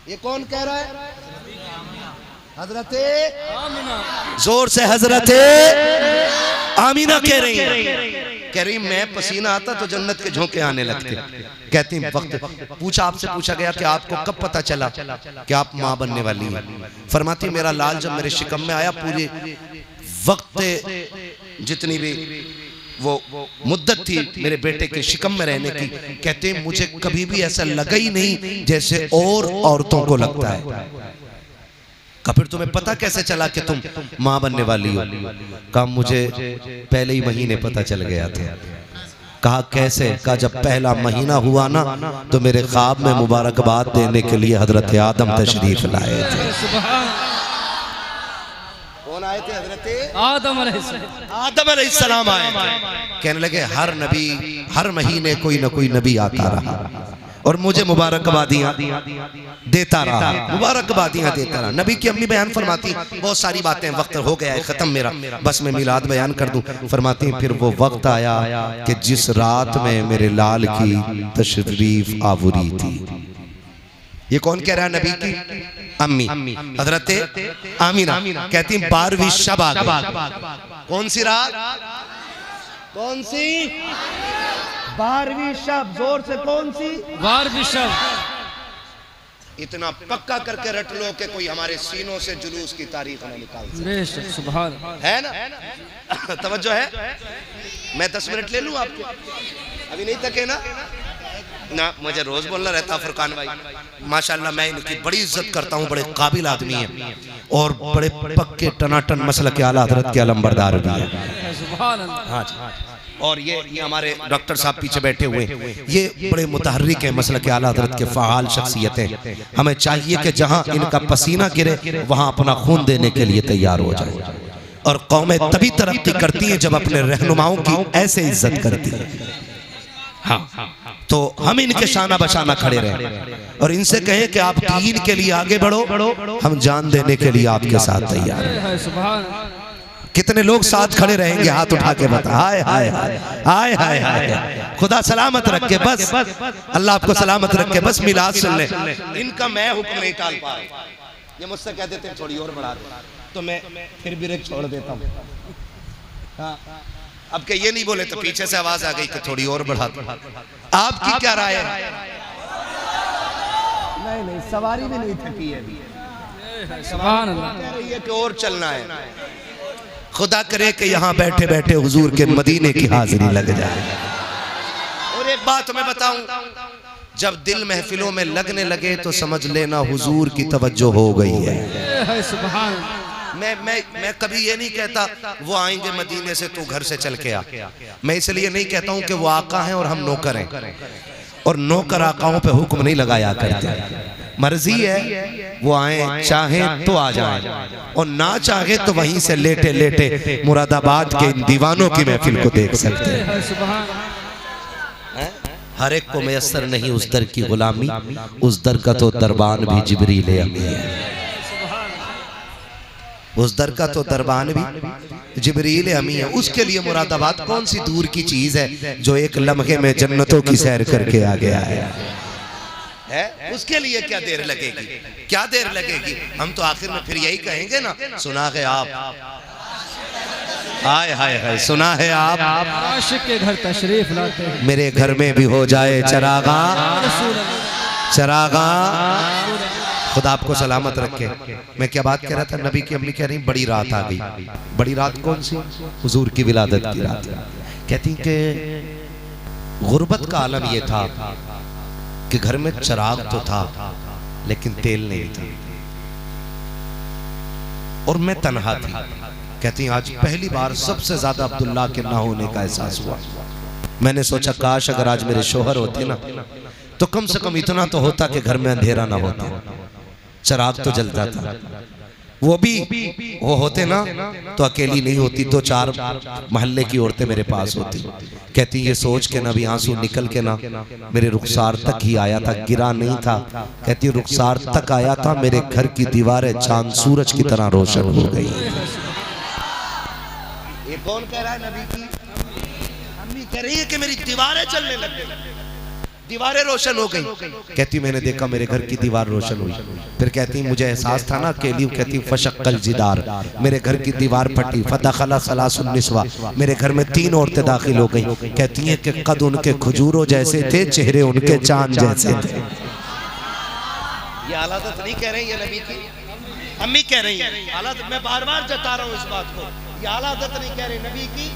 ये कौन कह रहा है? हज़रते जोर से हज़रते आमीना कह रही है। कह रही मैं पसीना आता तो जन्नत के झोंके आने लगते। कहती वक्त पूछा, आपसे पूछा गया कि आपको कब पता चला कि आप माँ बनने वाली हैं? फरमाती मेरा लाल जब मेरे शिकम में आया, पूरे वक्त जितनी भी वो मुद्दत थी मेरे बेटे के शिकम में रहने की, कहते मुझे कभी भी ऐसा लगा ही नहीं जैसे और औरतों को लगता है। का फिर तुम्हें पता कैसे चला कि तुम माँ बनने वाली हो? कहा मुझे पहले ही महीने पता चल गया था। कहा कैसे? कहा जब पहला महीना हुआ ना तो मेरे ख्वाब में मुबारकबाद देने के लिए हजरत आदम तशरीफ लाए थे। कौन आए थे? हजरत आदम अलैहिस्सलाम आए थे। कहने लगे हर नबी हर महीने कोई ना कोई नबी आता रहा और मुझे मुबारकबादियां देता रहा, मुबारकबादियां देता रहा। नबी की अम्मी बयान फरमाती बहुत सारी बातें, वक्त हो गया है खत्म मेरा, बस मैं मिलाद बयान कर दूं। फरमाती फिर वो वक्त आया कि जिस रात में मेरे लाल की तशरीफ आवरी थी। ये कौन कह रहा है? नबी की अम्मी हजरत आमीना कहती 12वीं शब आ गई। कौन सी रात? कौन सी? 12वीं शब। जोर से कौन सी? 12वीं शब। इतना पक्का करके रट लो कि कोई हमारे सीनों से जुलूस की तारीख न निकाल सके। सुभान है ना? तवज्जो है? मैं 10 मिनट ले लूं आपके? अभी नहीं थके ना? ना मुझे रोज बोलना रहता। फुरकान भाई माशाल्लाह मैं इनकी बड़ी इज्जत करता हूँ, बड़े काबिल आदमी हैं और बड़े पक्के टनाटन मसलक के आला हजरत के अलमबरदार भी हैं। हाँ जी। और ये हमारे डॉक्टर साहब पीछे बैठे हुए, ये बड़े मुतहर्रिक हैं, मसलक के आला हजरत के फ़आल शख्सियतें। हमें चाहिए कि जहाँ इनका पसीना गिरे वहाँ अपना खून देने के लिए तैयार हो जाए। और कौमें तभी तरक्की करती हैं जब अपने रहनुमाओं की ऐसे इज्जत करती है। हाँ, तो हम इनके शाना बशाना खड़े रहें और इनसे कहें कि आप दीन के लिए आगे बढ़ो, हम जान देने के लिए आपके साथ तैयार हैं। कितने लोग साथ खड़े रहेंगे? हाथ उठा के बता। हाय हाय हाय हाय हाय हाय। खुदा सलामत रखे, बस अल्लाह आपको सलामत रखे, बस मिलाद सुन ले। इनका मैं हुक्म नहीं टाल पा रहा। ये मुझसे कह देते हैं थोड़ी और बढ़ा दे, तो मैं फिर भी रेख छोड़ देता हूँ। हाँ, अब के ये नहीं बोले तो पीछे से आवाज आ गई कि थोड़ी और बढ़ा दो। आपकी क्या राय है? नहीं, सवारी भी नहीं थकी है। सुभान अल्लाह। कह रही है कि और चलना है। खुदा करे कि यहाँ बैठे बैठे हुजूर के मदीने की हाजिरी लग जाए। और एक बात मैं बताऊं, जब दिल महफिलों में लगने लगे तो समझ लेना हुजूर की तवज्जो हो गई है। सुभान। मैं कभी ये नहीं कहता वो आएंगे मदीने से तू घर से चल के आ। मैं इसलिए नहीं कहता हूँ कि वो आका हैं और हम नौकर हैं, और नौकर आकाओं पे हुक्म नहीं लगाया करते। मर्जी है वो आए, चाहे तो आ जाए और ना चाहे तो वहीं से लेटे लेटे मुरादाबाद के इन दीवानों की महफिल को देख सकते हैं। हर एक को मैसर नहीं उस दर की गुलामी, उस दर का तो दरबान भी जिब्रील अमी है। उस दर का तो दरबान भी जिब्रील अमी है। उसके लिए मुरादाबाद कौन सी दूर की चीज है जो एक लम्हे में जन्नतों की सैर करके आ गया है? उसके लिए क्या देर लगेगी? क्या देर लगेगी? हम तो आखिर में फिर यही कहेंगे ना, सुना है आप, हाय हाय हाय, सुना है आप आशिक के घर तशरीफ लाते हैं, मेरे घर में भी हो जाए चरागा चरागा। खुदा आपको सलामत रखे। मैं क्या बात कह रहा था? नबी की अम्मी कह रही बड़ी रात आ गई। बड़ी रात कौन सी? हुजूर की विलादत की रात। कहती कि गुर्बत का आलम ये था कि घर में चिराग तो था लेकिन तेल नहीं था और मैं तन्हा थी। कहती आज पहली बार सबसे ज्यादा अब्दुल्ला के ना होने का एहसास हुआ। मैंने सोचा काश अगर आज मेरे शोहर होते ना तो कम से कम इतना तो होता कि घर में अंधेरा ना होता, चिराग तो जलता था। वो भी वो होते ना तो अकेली नहीं होती, 2-4 मोहल्ले की औरतें मेरे पास होती। कहती ये सोच के ना भी आंसू निकल के ना मेरे रुखसार तक ही आया था, गिरा नहीं था। कहती रुखसार तक आया था, मेरे घर की दीवारें चांद सूरज की तरह रोशन हो गई। ये कौन कह रहा है? नबी की अम्मी कह रही है कि मेरी दीवारें चलने लग गई। दीवारें रोशन हो गई। कहती मैंने देखा मेरे घर की दीवार रोशन हुई। फिर कहती मुझे एहसास था ना अकेली, कहती फशक्कल जिदार, मेरे घर की दीवार फटी, फदखला सलासुन निस्वा, मेरे घर में 3 औरतें दाखिल हो गई। कहती हैं कि कद उनके खजूरों जैसे थे, चेहरे उनके चांद जैसे थे। ये आलादत नहीं कह रहे, ये नबी की अम्मी कह रही है। आलादत मैं बार बार जता रहा हूँ इस बात को, ये आलादत नहीं कह रहे, नबी की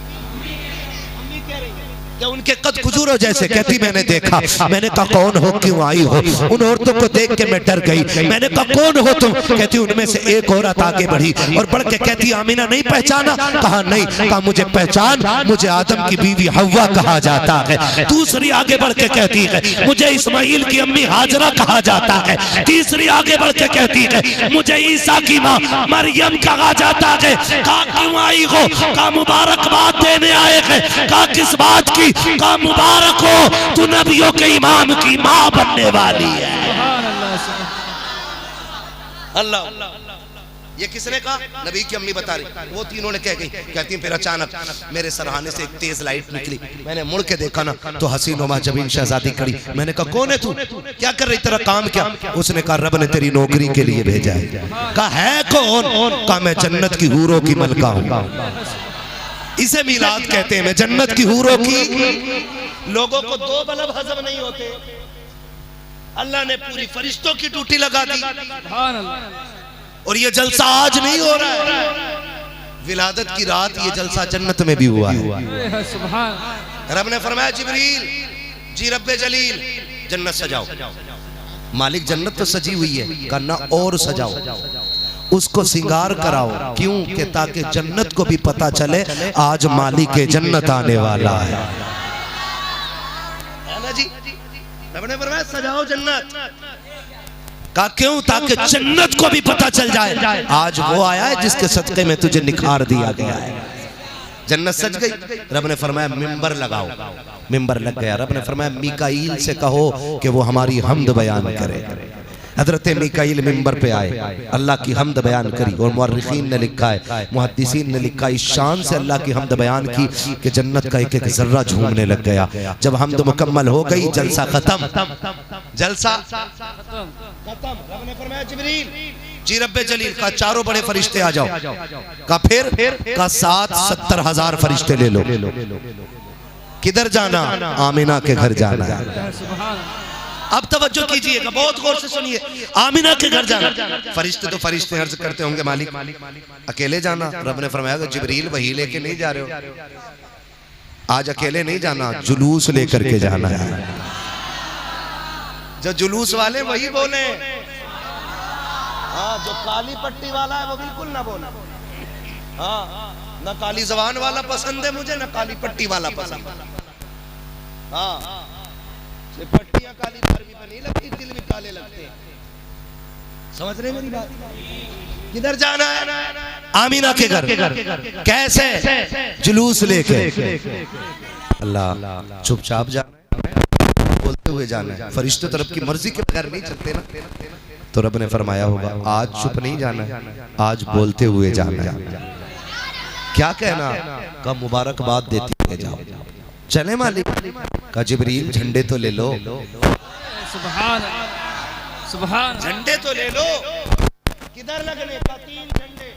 अम्मी कह रही है कि उनके कद खजूरों जैसे। कहती मैंने देखा, मैंने कहा कौन हो, क्यों आई हो? उन औरतों को देख के मैं डर गई। मैंने कहा कौन हो तुम? कहती उनमें से एक औरत आगे बढ़ी और बढ़ के कहती आमीना नहीं पहचाना? कहा नहीं। कहा मुझे पहचान, मुझे आदम की बीवी हव्वा कहा जाता है। दूसरी आगे बढ़ के कहती है मुझे इस्माइल की अम्मी हाजरा कहा जाता है। तीसरी आगे बढ़ के कहती है मुझे ईसा की माँ मरियम कहा जाता है। कहा क्यों आई हो? कहा मुबारकबाद देने आए हैं। कहा किस बात की? का मुबारक हो, तू नबियों के इमाम की मां बनने वाली है। अल्लाह, ये किसने कहा? नबी की अम्मी बता रही। वो तीनों ने कह गई। कहती फिर अचानक मेरे सरहाने से एक तेज लाइट निकली, मैंने मुड़ के देखा ना तो हसीन व माजबीन शहजादी खड़ी। मैंने कहा कौन है तू, क्या कर रही, तेरा काम क्या? उसने कहा रब ने तेरी नौकरी के लिए भेजा है। कहा है कौन? कहा मैं जन्नत की हूरों की मलका हूं। इसे मिलाद कहते हैं। मैं जन्नत की हूरों की। लोगों को 2 बल्ब हजम नहीं होते, अल्लाह ने पूरी फरिश्तों की ड्यूटी लगा दी। और ये जलसा आज नहीं हो रहा है, विलादत की रात ये जलसा जन्नत में भी हुआ है। रब ने फरमाया जिब्रील जी रब्बे जलील जन्नत सजाओ। मालिक जन्नत तो सजी हुई है, करना और सजाओ, उसको सिंगार कराओ। क्यों? कि ताकि जन्नत को भी पता चले आज मालिक के जन्नत आने वाला है ना जी। रब ने फरमाया सजाओ जन्नत। का क्यों? ताकि जन्नत को भी पता चल जाए आज वो आया है जिसके सदक़े में तुझे निखार दिया गया है। जन्नत सज गई। रब ने फरमाया मिंबर लगाओ। मिंबर लग गया। रब ने फरमाया मीकाईल से कहो कि वो हमारी हमद बयान करे। हजरत मीकाईल मिंबर पे आए, अल्लाह की हमद बयान करी। और मुअर्रिखीन ने लिखा है, मुहद्दिसीन ने लिखा इस शान से अल्लाह की हमद बयान की कि जन्नत का एक एक जर्रा झूमने लग गया। जब हमद मुकम्मल हो गई, जलसा खत्म। जलसा खत्म। रब ने फरमाया जिब्रील जी रब्बे जलील का चारों बड़े फरिश्ते आ जाओ। का फिर का 70,000 फरिश्ते ले लो। किधर जाना? आमिना के घर जाना है। अब तवज्जो कीजिएगा, बहुत गौर से सुनिए। आमिना के घर जाना। फरिश्ते तो फरिश्ते अर्ज करते होंगे मालिक अकेले जाना? रब ने फरमाया जिब्रील वही लेके नहीं जा रहे हो, आज अकेले नहीं जाना, जुलूस लेकर के जाना है। जो जुलूस वाले वही बोले, हाँ जो काली पट्टी वाला है वो बिल्कुल ना बोले। हाँ ना काली जबान वाला पसंद है मुझे, ना काली पट्टी वाला पसंद है। हाँ पट्टियां काली भी नहीं लगती, दिल भी काले लगते हैं। समझ रहे मेरी बात? किधर जाना है? आमीना के घर। कैसे? जुलूस लेके। अल्लाह चुपचाप जाना है, बोलते हुए जाना है। फरिश्ते तरफ की मर्जी के बगैर नहीं चलते ना। तो रब ने फरमाया होगा आज चुप नहीं जाना है, आज बोलते हुए जाना है। क्या कहना? का मुबारकबाद देते हुए जाओ। चले मालिक? का जिब्रील झंडे तो ले लो। सुभान सुभान। झंडे तो ले लो। किधर लगने का? 3 झंडे।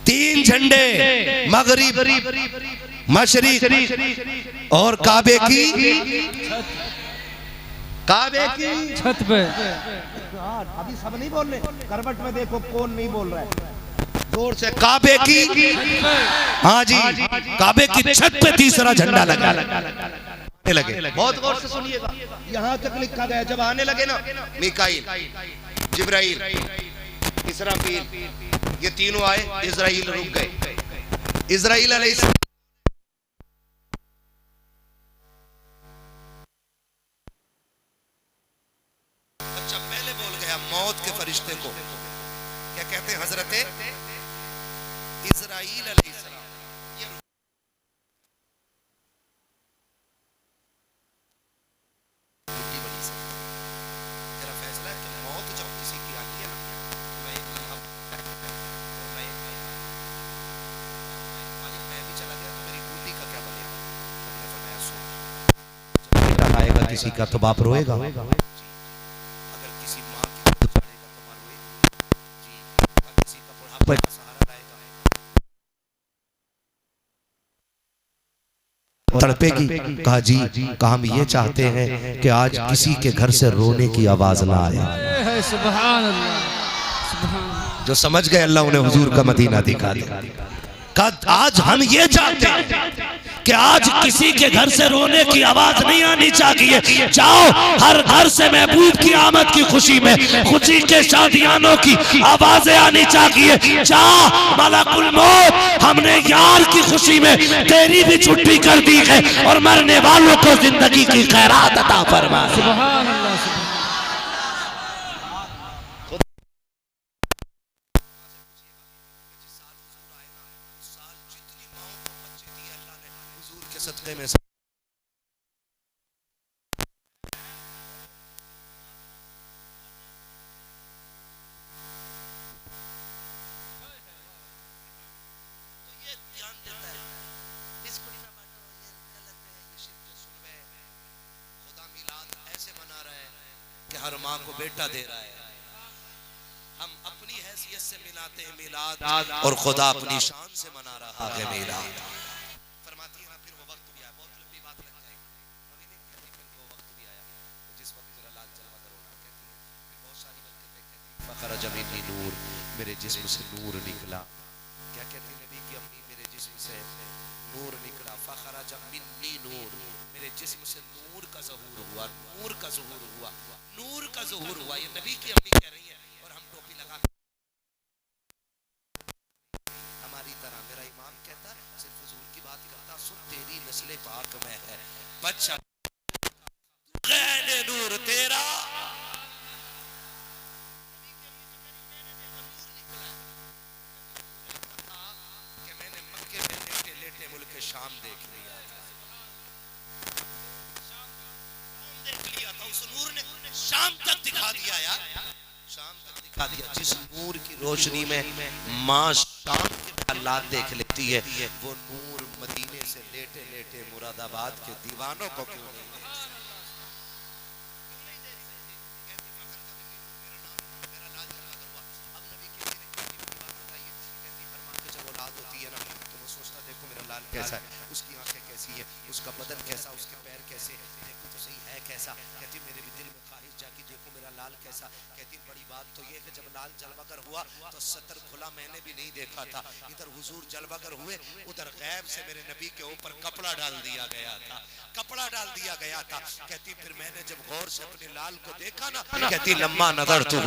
3 झंडे, मगरिब, मशरिक और काबे की छत पे। अभी सब नहीं बोल रहे, करवट में देखो कौन नहीं बोल रहा है जोर से। काबे की, हाँ जी, काबे की छत पे तीसरा झंडा लगा लगे। बहुत गौर से सुनिएगा, यहाँ तक लिखा गया जब आने लगे ना मीकाईल, जिब्राइल, इसराफील, ये तीनों आए, इजराइल रुक गए। इजराइल अलैहिस्सलाम अच्छा पहले बोल गया मौत के फरिश्ते को। क्या कहते हैं? हजरत इजराइल अलैहिस्सलाम। तेरा फैसला है कि मौत जब किसी की आती है ना, तो मैं एक लम्हा मैं भी चला गया तो मेरी ड्यूटी का क्या बनेगा? हमने फरमाया सो, जब आएगा जाएगा किसी का तो बाप रोएगा। अगर किसी माँ की गोद चढ़ेगा तो माँ रोएगी जी। अगर किसी का बुढ़ापा का सहारा रहेगा तड़पेगी। कहा जी, कहा हम ये चाहते हैं कि आज किसी के घर से रोने की आवाज ना आए। सुभान अल्लाह, सुभान। जो समझ गए अल्लाह उन्हें हुजूर का मदीना दिखा दे। आज हम ये चाहते हैं कि आज किसी के घर से रोने की आवाज नहीं आनी चाहिए। जाओ हर घर से महबूब की आमद की खुशी में खुशी के शादियानों की आवाजें आनी चाहिए। जा मलकुल मौत, हमने यार की खुशी में तेरी भी छुट्टी कर दी है और मरने वालों को जिंदगी की खैरात अता फरमा। सुभान अल्लाह, सुभान। सदक़े में हर माँ को बेटा दे रहा है। हम अपनी हैसियत से मिलाते हैं मिलाद और खुदा अपनी शान से मना रहा है मिलाद। फरमाती है ना, फिर वो वक्त भी आया, बहुत लंबी बात लग जाएगी, अभी नहीं कहती, फिर वो वक्त भी आया जिस वक्त मेरा लाल जलवा करोना कहती है। फिर बहुत सारी बरकतें कहती है, फखरा जमीनी नूर, मेरे जिस्म से नूर निकला। क्या कहती नबी की अम्मी, मेरे जिस्म से नूर निकला। फखरा जमीनी नूर, मेरे जिस्म से नूर का ज़हूर हुआ, नूर का ज़हूर हुआ, नूर का ज़हूर हुआ। ये नबी की अम्मी कह रही है और हम टोपी लगा हमारी तरह। मेरा इमाम कहता सिर्फ हुजूर की बात करता, सुन तेरी नस्ल पाक में है बच्चा नूर तेरा। कि मैंने मक्के में लेटे लेटे मुल्क शाम देख लिया था, देख लिया था। उस नूर ने शाम तक दिखा दिया यार, शाम तक दिखा दिया। जिस नूर की रोशनी में माँ शाम के हालात देख लेती है, वो नूर मदीने से लेटे लेटे मुरादाबाद के दीवानों को क्यों नहीं दे? कैसा है, उसकी आंखें कैसी है, उसका बदन कैसा, उसके पैर कैसे, देखो तो सही है कैसा। कहती मेरे भी दिल में ख्वाहिश जागी देखो मेरा लाल कैसा। कहती बड़ी बात तो ये है जब लाल जलवागर हुआ तो सतर खुला मैंने भी नहीं देखा था। इधर हुजूर जलवागर हुए, उधर गैब से मेरे नबी के ऊपर कपड़ा डाल दिया गया था, कपड़ा डाल दिया गया था। कहती फिर मैंने जब गौर से अपने लाल को देखा ना, कहती लम्मा नजर तो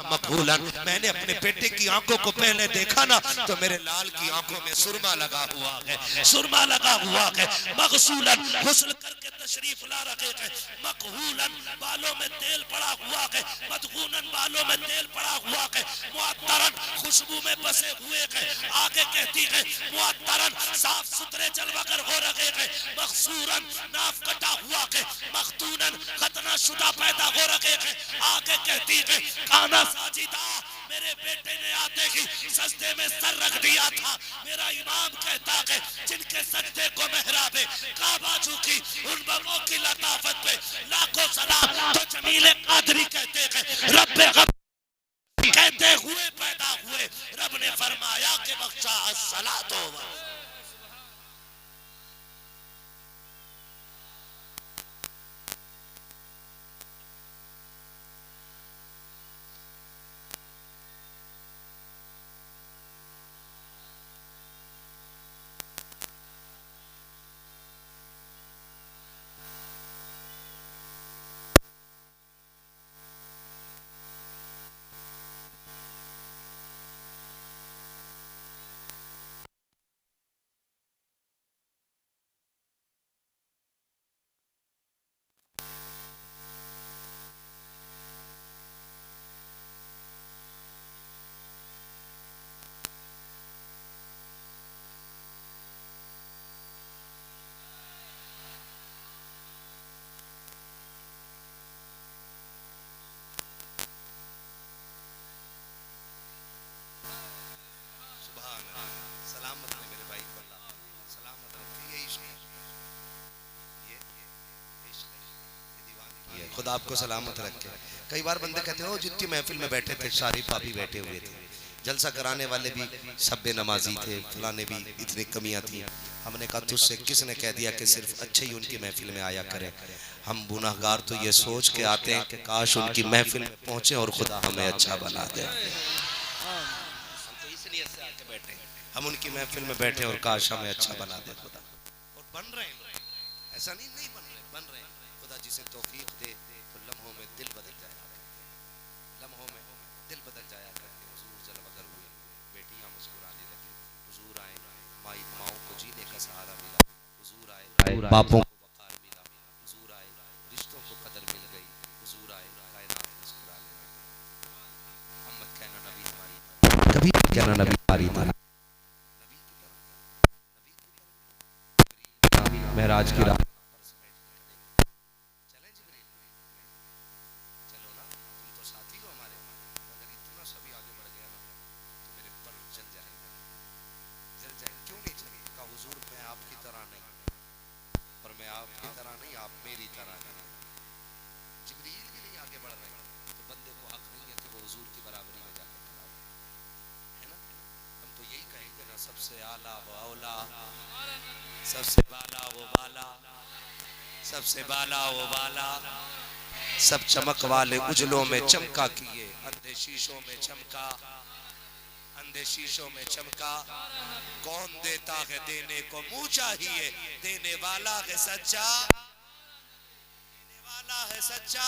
मकबूलन, मैंने अपने बेटे की आंखों को पहले देखा ना तो मेरे लाल की आंखों में सुरमा लगा हुआ है, सुरमा लगा हुआ है। मगसूलन गुस्ल करके तशरीफ ला रखे हैं, मकहूलन बालों में तेल पड़ा हुआ है, मदगूनन बालों में तेल पड़ा हुआ है, मुअत्तरन खुशबू में बसे हुए हैं। आगे कहती है मुअत्तरन साफ सुथरे जलवागर हो रहे हैं, मखसूरन नाफ कटा हुआ है, मखतूनन खतना शुदा पैदा हो रहे हैं। आगे कहती है काना साजिदा, मेरे बेटे ने आते ही सजदे में सर रख दिया था। मेरा इमाम कहता है जिनके सजदे को मेहराबे काबा झुकी, उन बगों की लताफत पे लाखों सलाम। तो जमील कादरी कहते हैं रब्बे गब कहते हुए पैदा हुए, रब ने फरमाया कि बख्शा अस्सलातो खुदा आपको सलामत रखे। कई बार बंदे कहते हो जितनी महफिल में बैठे थे सारे पापी बैठे हुए थे, जलसा कराने वाले भी सब बेनमाजी थे, फलाने भी इतनी कमियां थी। हमने कहा तुझसे किसने कह दिया कि सिर्फ अच्छे ही उनकी महफिल में आया करें। हम गुनाहगार तो ये सोच के आते हैं कि काश उनकी महफिल में पहुंचे और खुदा हमें अच्छा बना दे। हम उनकी महफिल में बैठे और काश हमें अच्छा बना दे खुदा। और बन रहे हैं, ऐसा नहीं नहीं बन रहे हैं। खुदा जिसे तौफीक दे तो लम्हों में दिल बदल जाया करते, लम्हों में दिल बदल जाया करते। हुजूर जलवगर हुए, बेटियां मुस्कुराने लगी, हुजूर आए, माओ को जीने का सहारा मिला, हुजूर आए, बापों को वकार मिला, हुजूर आए, रिश्तों को कदर मिल गई, हुजूर आए, कायनात मुस्कुराने लगी। हम मत कहना नबी हमारी, कभी मत कहना नबी हमारी तरह। महराज की रात चलो ना, तुम तो साथी हो हमारे। अगर इतना सभी आगे बढ़ गया ना तो मेरे पर जल जाएगा, जल जाए। क्यों नहीं चलेगा? कहा हुजूर मैं आपकी तरह नहीं, और मैं आपकी तरह नहीं, आप मेरी तरह नहीं। जिब्रील भी नहीं आगे बढ़ रहे तो बंदे को हक नहीं है कि वो हुजूर की बराबरी में जाकर खड़ा हो, है ना? हम तो यही कहेंगे ना, सबसे आला वो औला, सबसे बाला वो बाला, सबसे बाला वो बाला। सब चमक वाले उजलों में चमका किए, अंधे शीशों में चमका, अंधे शीशों में चमका। कौन देता है देने को मुंह चाहिए, देने वाला है सच्चा, देने वाला है सच्चा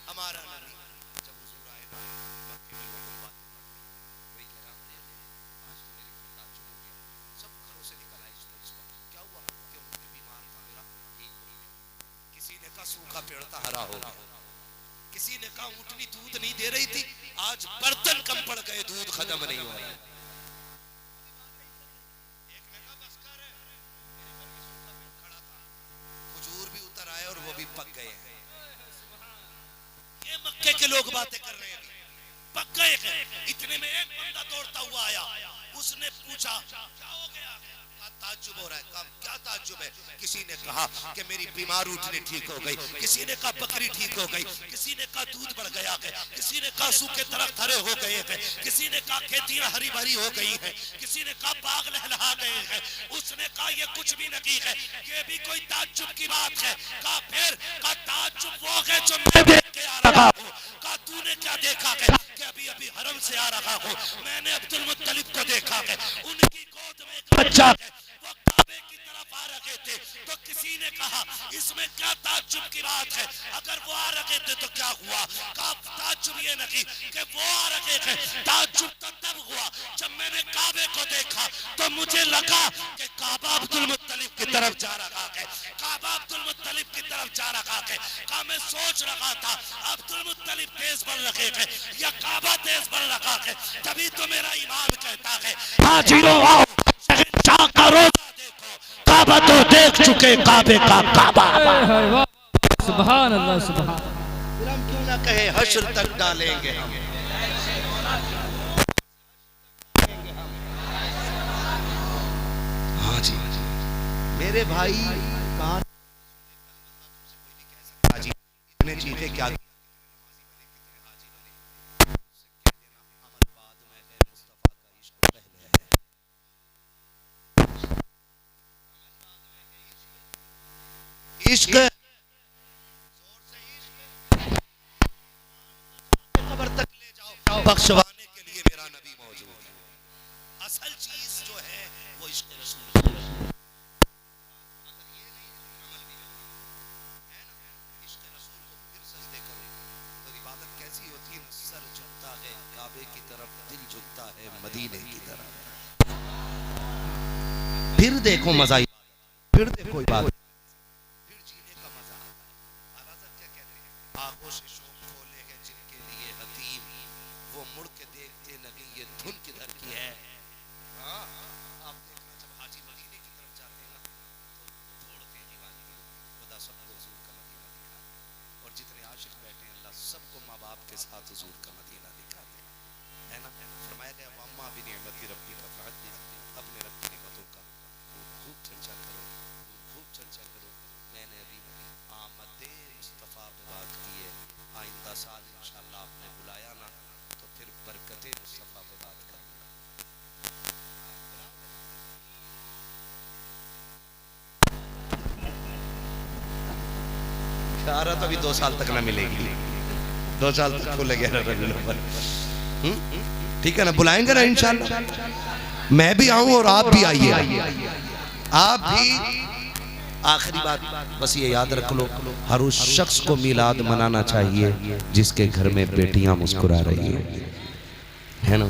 हमारा नबी। जब हुजूर आए ना मक्के में लोगों बातें पड़ी, वही कह रहा आज तो मेरे घर ताज्जुब हो गया, सब घरों से निकल आए इस वक्त। क्या हुआ कि ऊँट बीमार था मेरा ठीक हो गया, किसी ने कहा सूखा पेड़ था हरा हो गया, किसी ने कहा ऊँटनी दूध नहीं दे रही थी, आज बर्तन कम पड़ गए, दूध खत्म नहीं हुआ। एक ने कहा बस कर, मेरे घर में सूखा पेड़ खड़ा था, खजूर भी उतर आए और वो भी पक गए हैं। ये मक्के के लोग बातें कर रहे हैं, पक गए हैं। इतने में एक बंदा दौड़ता हुआ आया, उसने पूछा क्या हो गया? ताज्जुब हो रहा है। कहा क्या ताज्जुब है? किसी ने कहा कि मेरी बीमार ऊँटनी ठीक हो गई, किसी ने कहा बकरी ठीक हो गई, किसी ने कहा दूध बढ़ गया है, किसी ने कहा सूखे दरख्त हरे हो गए हैं, किसी ने कहा खेतियां हरी भरी हो गई हैं, किसी ने कहा बाग लहलहा गए हैं। उसने कहा ये कुछ भी नहीं है, ये भी कोई ताज्जुब की बात है। कहा फिर? कहा ताज्जुब वो है जो मैं देख के आ रहा हूँ। कहा तूने क्या देखा है? कि अभी अभी हरम से आ रहा हूँ, मैंने अब्दुल मुत्तलिब को देखा है, उनकी गोद में एक बच्चा है, वो काबे की तरफ आ रखे थे। तो किसी ने कहा इसमें क्या ताज्जुब की बात है, अगर वो आ रखे थे तो क्या हुआ? कहा ताज्जुब ये नहीं कि वो आ रखे थे, ताज्जुब तो तब हुआ जब मैंने काबे को देखा तो मुझे लगा कि काबा अब्दुल मुत्तलिब की तरफ जा रहा है, काबा अब्दुल मुत्तलिब की तरफ जा रहा है। कहा मैं सोच रहा था अब्दुल मुत्तलिब तेज बढ़ रखे थे या काबा तेज बढ़ रखा है, तभी तो मेरा इमाम कहता है हाजिरो आओ शहंशाह का रोजा देखो, काबा तो देख चुके काबे का काबा। सुभान अल्लाह सुभान। फिर हम क्यों ना कहे हश्र तक डालेंगे हम। हाँ जी मेरे भाई कान इतने चीखे क्या इश्क कब्र तक ले जाओ, बख्शवाने के लिए मेरा नबी मौजूद है। असल चीज जो है वो इश्क रसूल है। अगर ये नहीं अमल नहीं है ना, इश्क रसूल को फिर सजदे करो तो इबादत कैसी होती है? सर झुकता है काबे की तरफ, दिल झुकता है मदीने की तरफ। फिर देखो मजा, फिर देखो इबादत, आंखों से शौक खोले हैं जिनके लिए हतीम, वो मुड़ के देखते नहीं ये धुन किधर की है। हाँ आप देखना जब हाजी मदीने की तरफ जाते हैं ना तो दौड़ते हैं दीवानी, खुदा सबको हुजूर का मदीना दिखाते हैं, और जितने आशिक बैठे हैं अल्लाह सबको माँ बाप के साथ हुजूर का मदीना दिखाते हैं, है ना? फरमाया गया वम्मा भी नेमती रब्बी का फहदीस, अपने रब की नेमतों का खूब चर्चा करो, खूब चर्चा दारा तो अभी 2 साल तक ना मिलेगी, 2 साल तक को लगे ठीक है ना, बुलाएंगे ना इंशाल्लाह। मैं भी आऊं और आप भी आइए, आप भी। आखिरी बात बस ये याद रख लो, हर उस शख्स को मिलाद मनाना चाहिए जिसके घर में बेटियां मुस्कुरा रही है ना,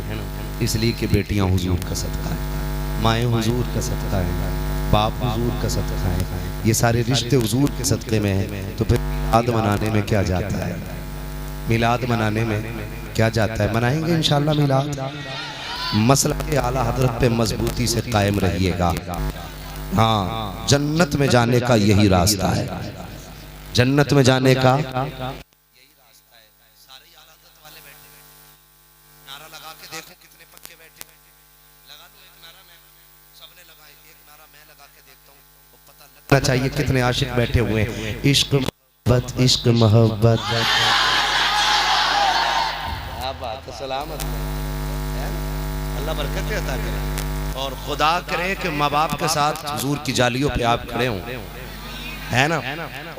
इसलिए कि बेटियां हुजूर का सदका है, माएँ हुजूर का सदका है, बाप हुजूर का सदका है, ये सारे रिश्ते हुजूर के सदक़े में हैं। तो फिर मिलाद मनाने में क्या जाता है, मिलाद मनाने में क्या जाता है। मनाएंगे इंशाल्लाह मिलाद। मसला के आला हजरत पे मजबूती से कायम रहिएगा। हाँ, जन्नत में जाने का यही रास्ता है, जन्नत में जाने का यही रास्ता है। सारे आला हजरत वाले बैठे हैं, नारा लगा के देखो कितने पक्के बैठे हैं, लगा दो एक नारा, मैं सबने लगाए, एक नारा मैं लगा के देखता हूँ, वो पता लगना चाहिए कितने आशिक बैठे हुए हैं। इश्क मोहब्बत, इश्क मोहब्बत, क्या बात है, सलामत, अल्लाह बरकत अता करे। और खुदा करे कि माँ बाप के साथ हुजूर की जालियों पे आप खड़े हों, है ना,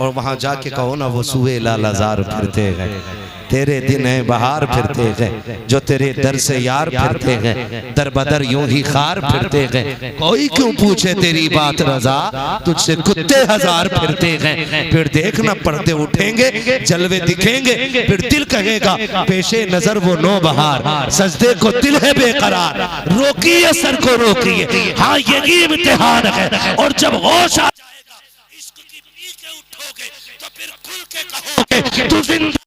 और वहाँ जाके कहो ना, वो सुए लालाजार फिरते हैं, तेरे दिन है बहार फिरते हैं, जो तेरे दर से यार फिरते हैं, दर बदर यूं ही खार फिरते हैं, कोई क्यों पूछे तेरी बात रजा, तुझसे कुत्ते हजार फिरते हैं। फिर देखना पर्दे उठेंगे, जलवे दिखेंगे, फिर दिल कहेगा पेशे नजर वो नो बहार, सजदे को दिल है बेकरार, रोकिए सर को रोकिए, हाँ यही इम्तिहान है। और जब होश आ जाएगा, इश्क की पी के उठोगे तो फिर खुल के कहोगे तू जिंदा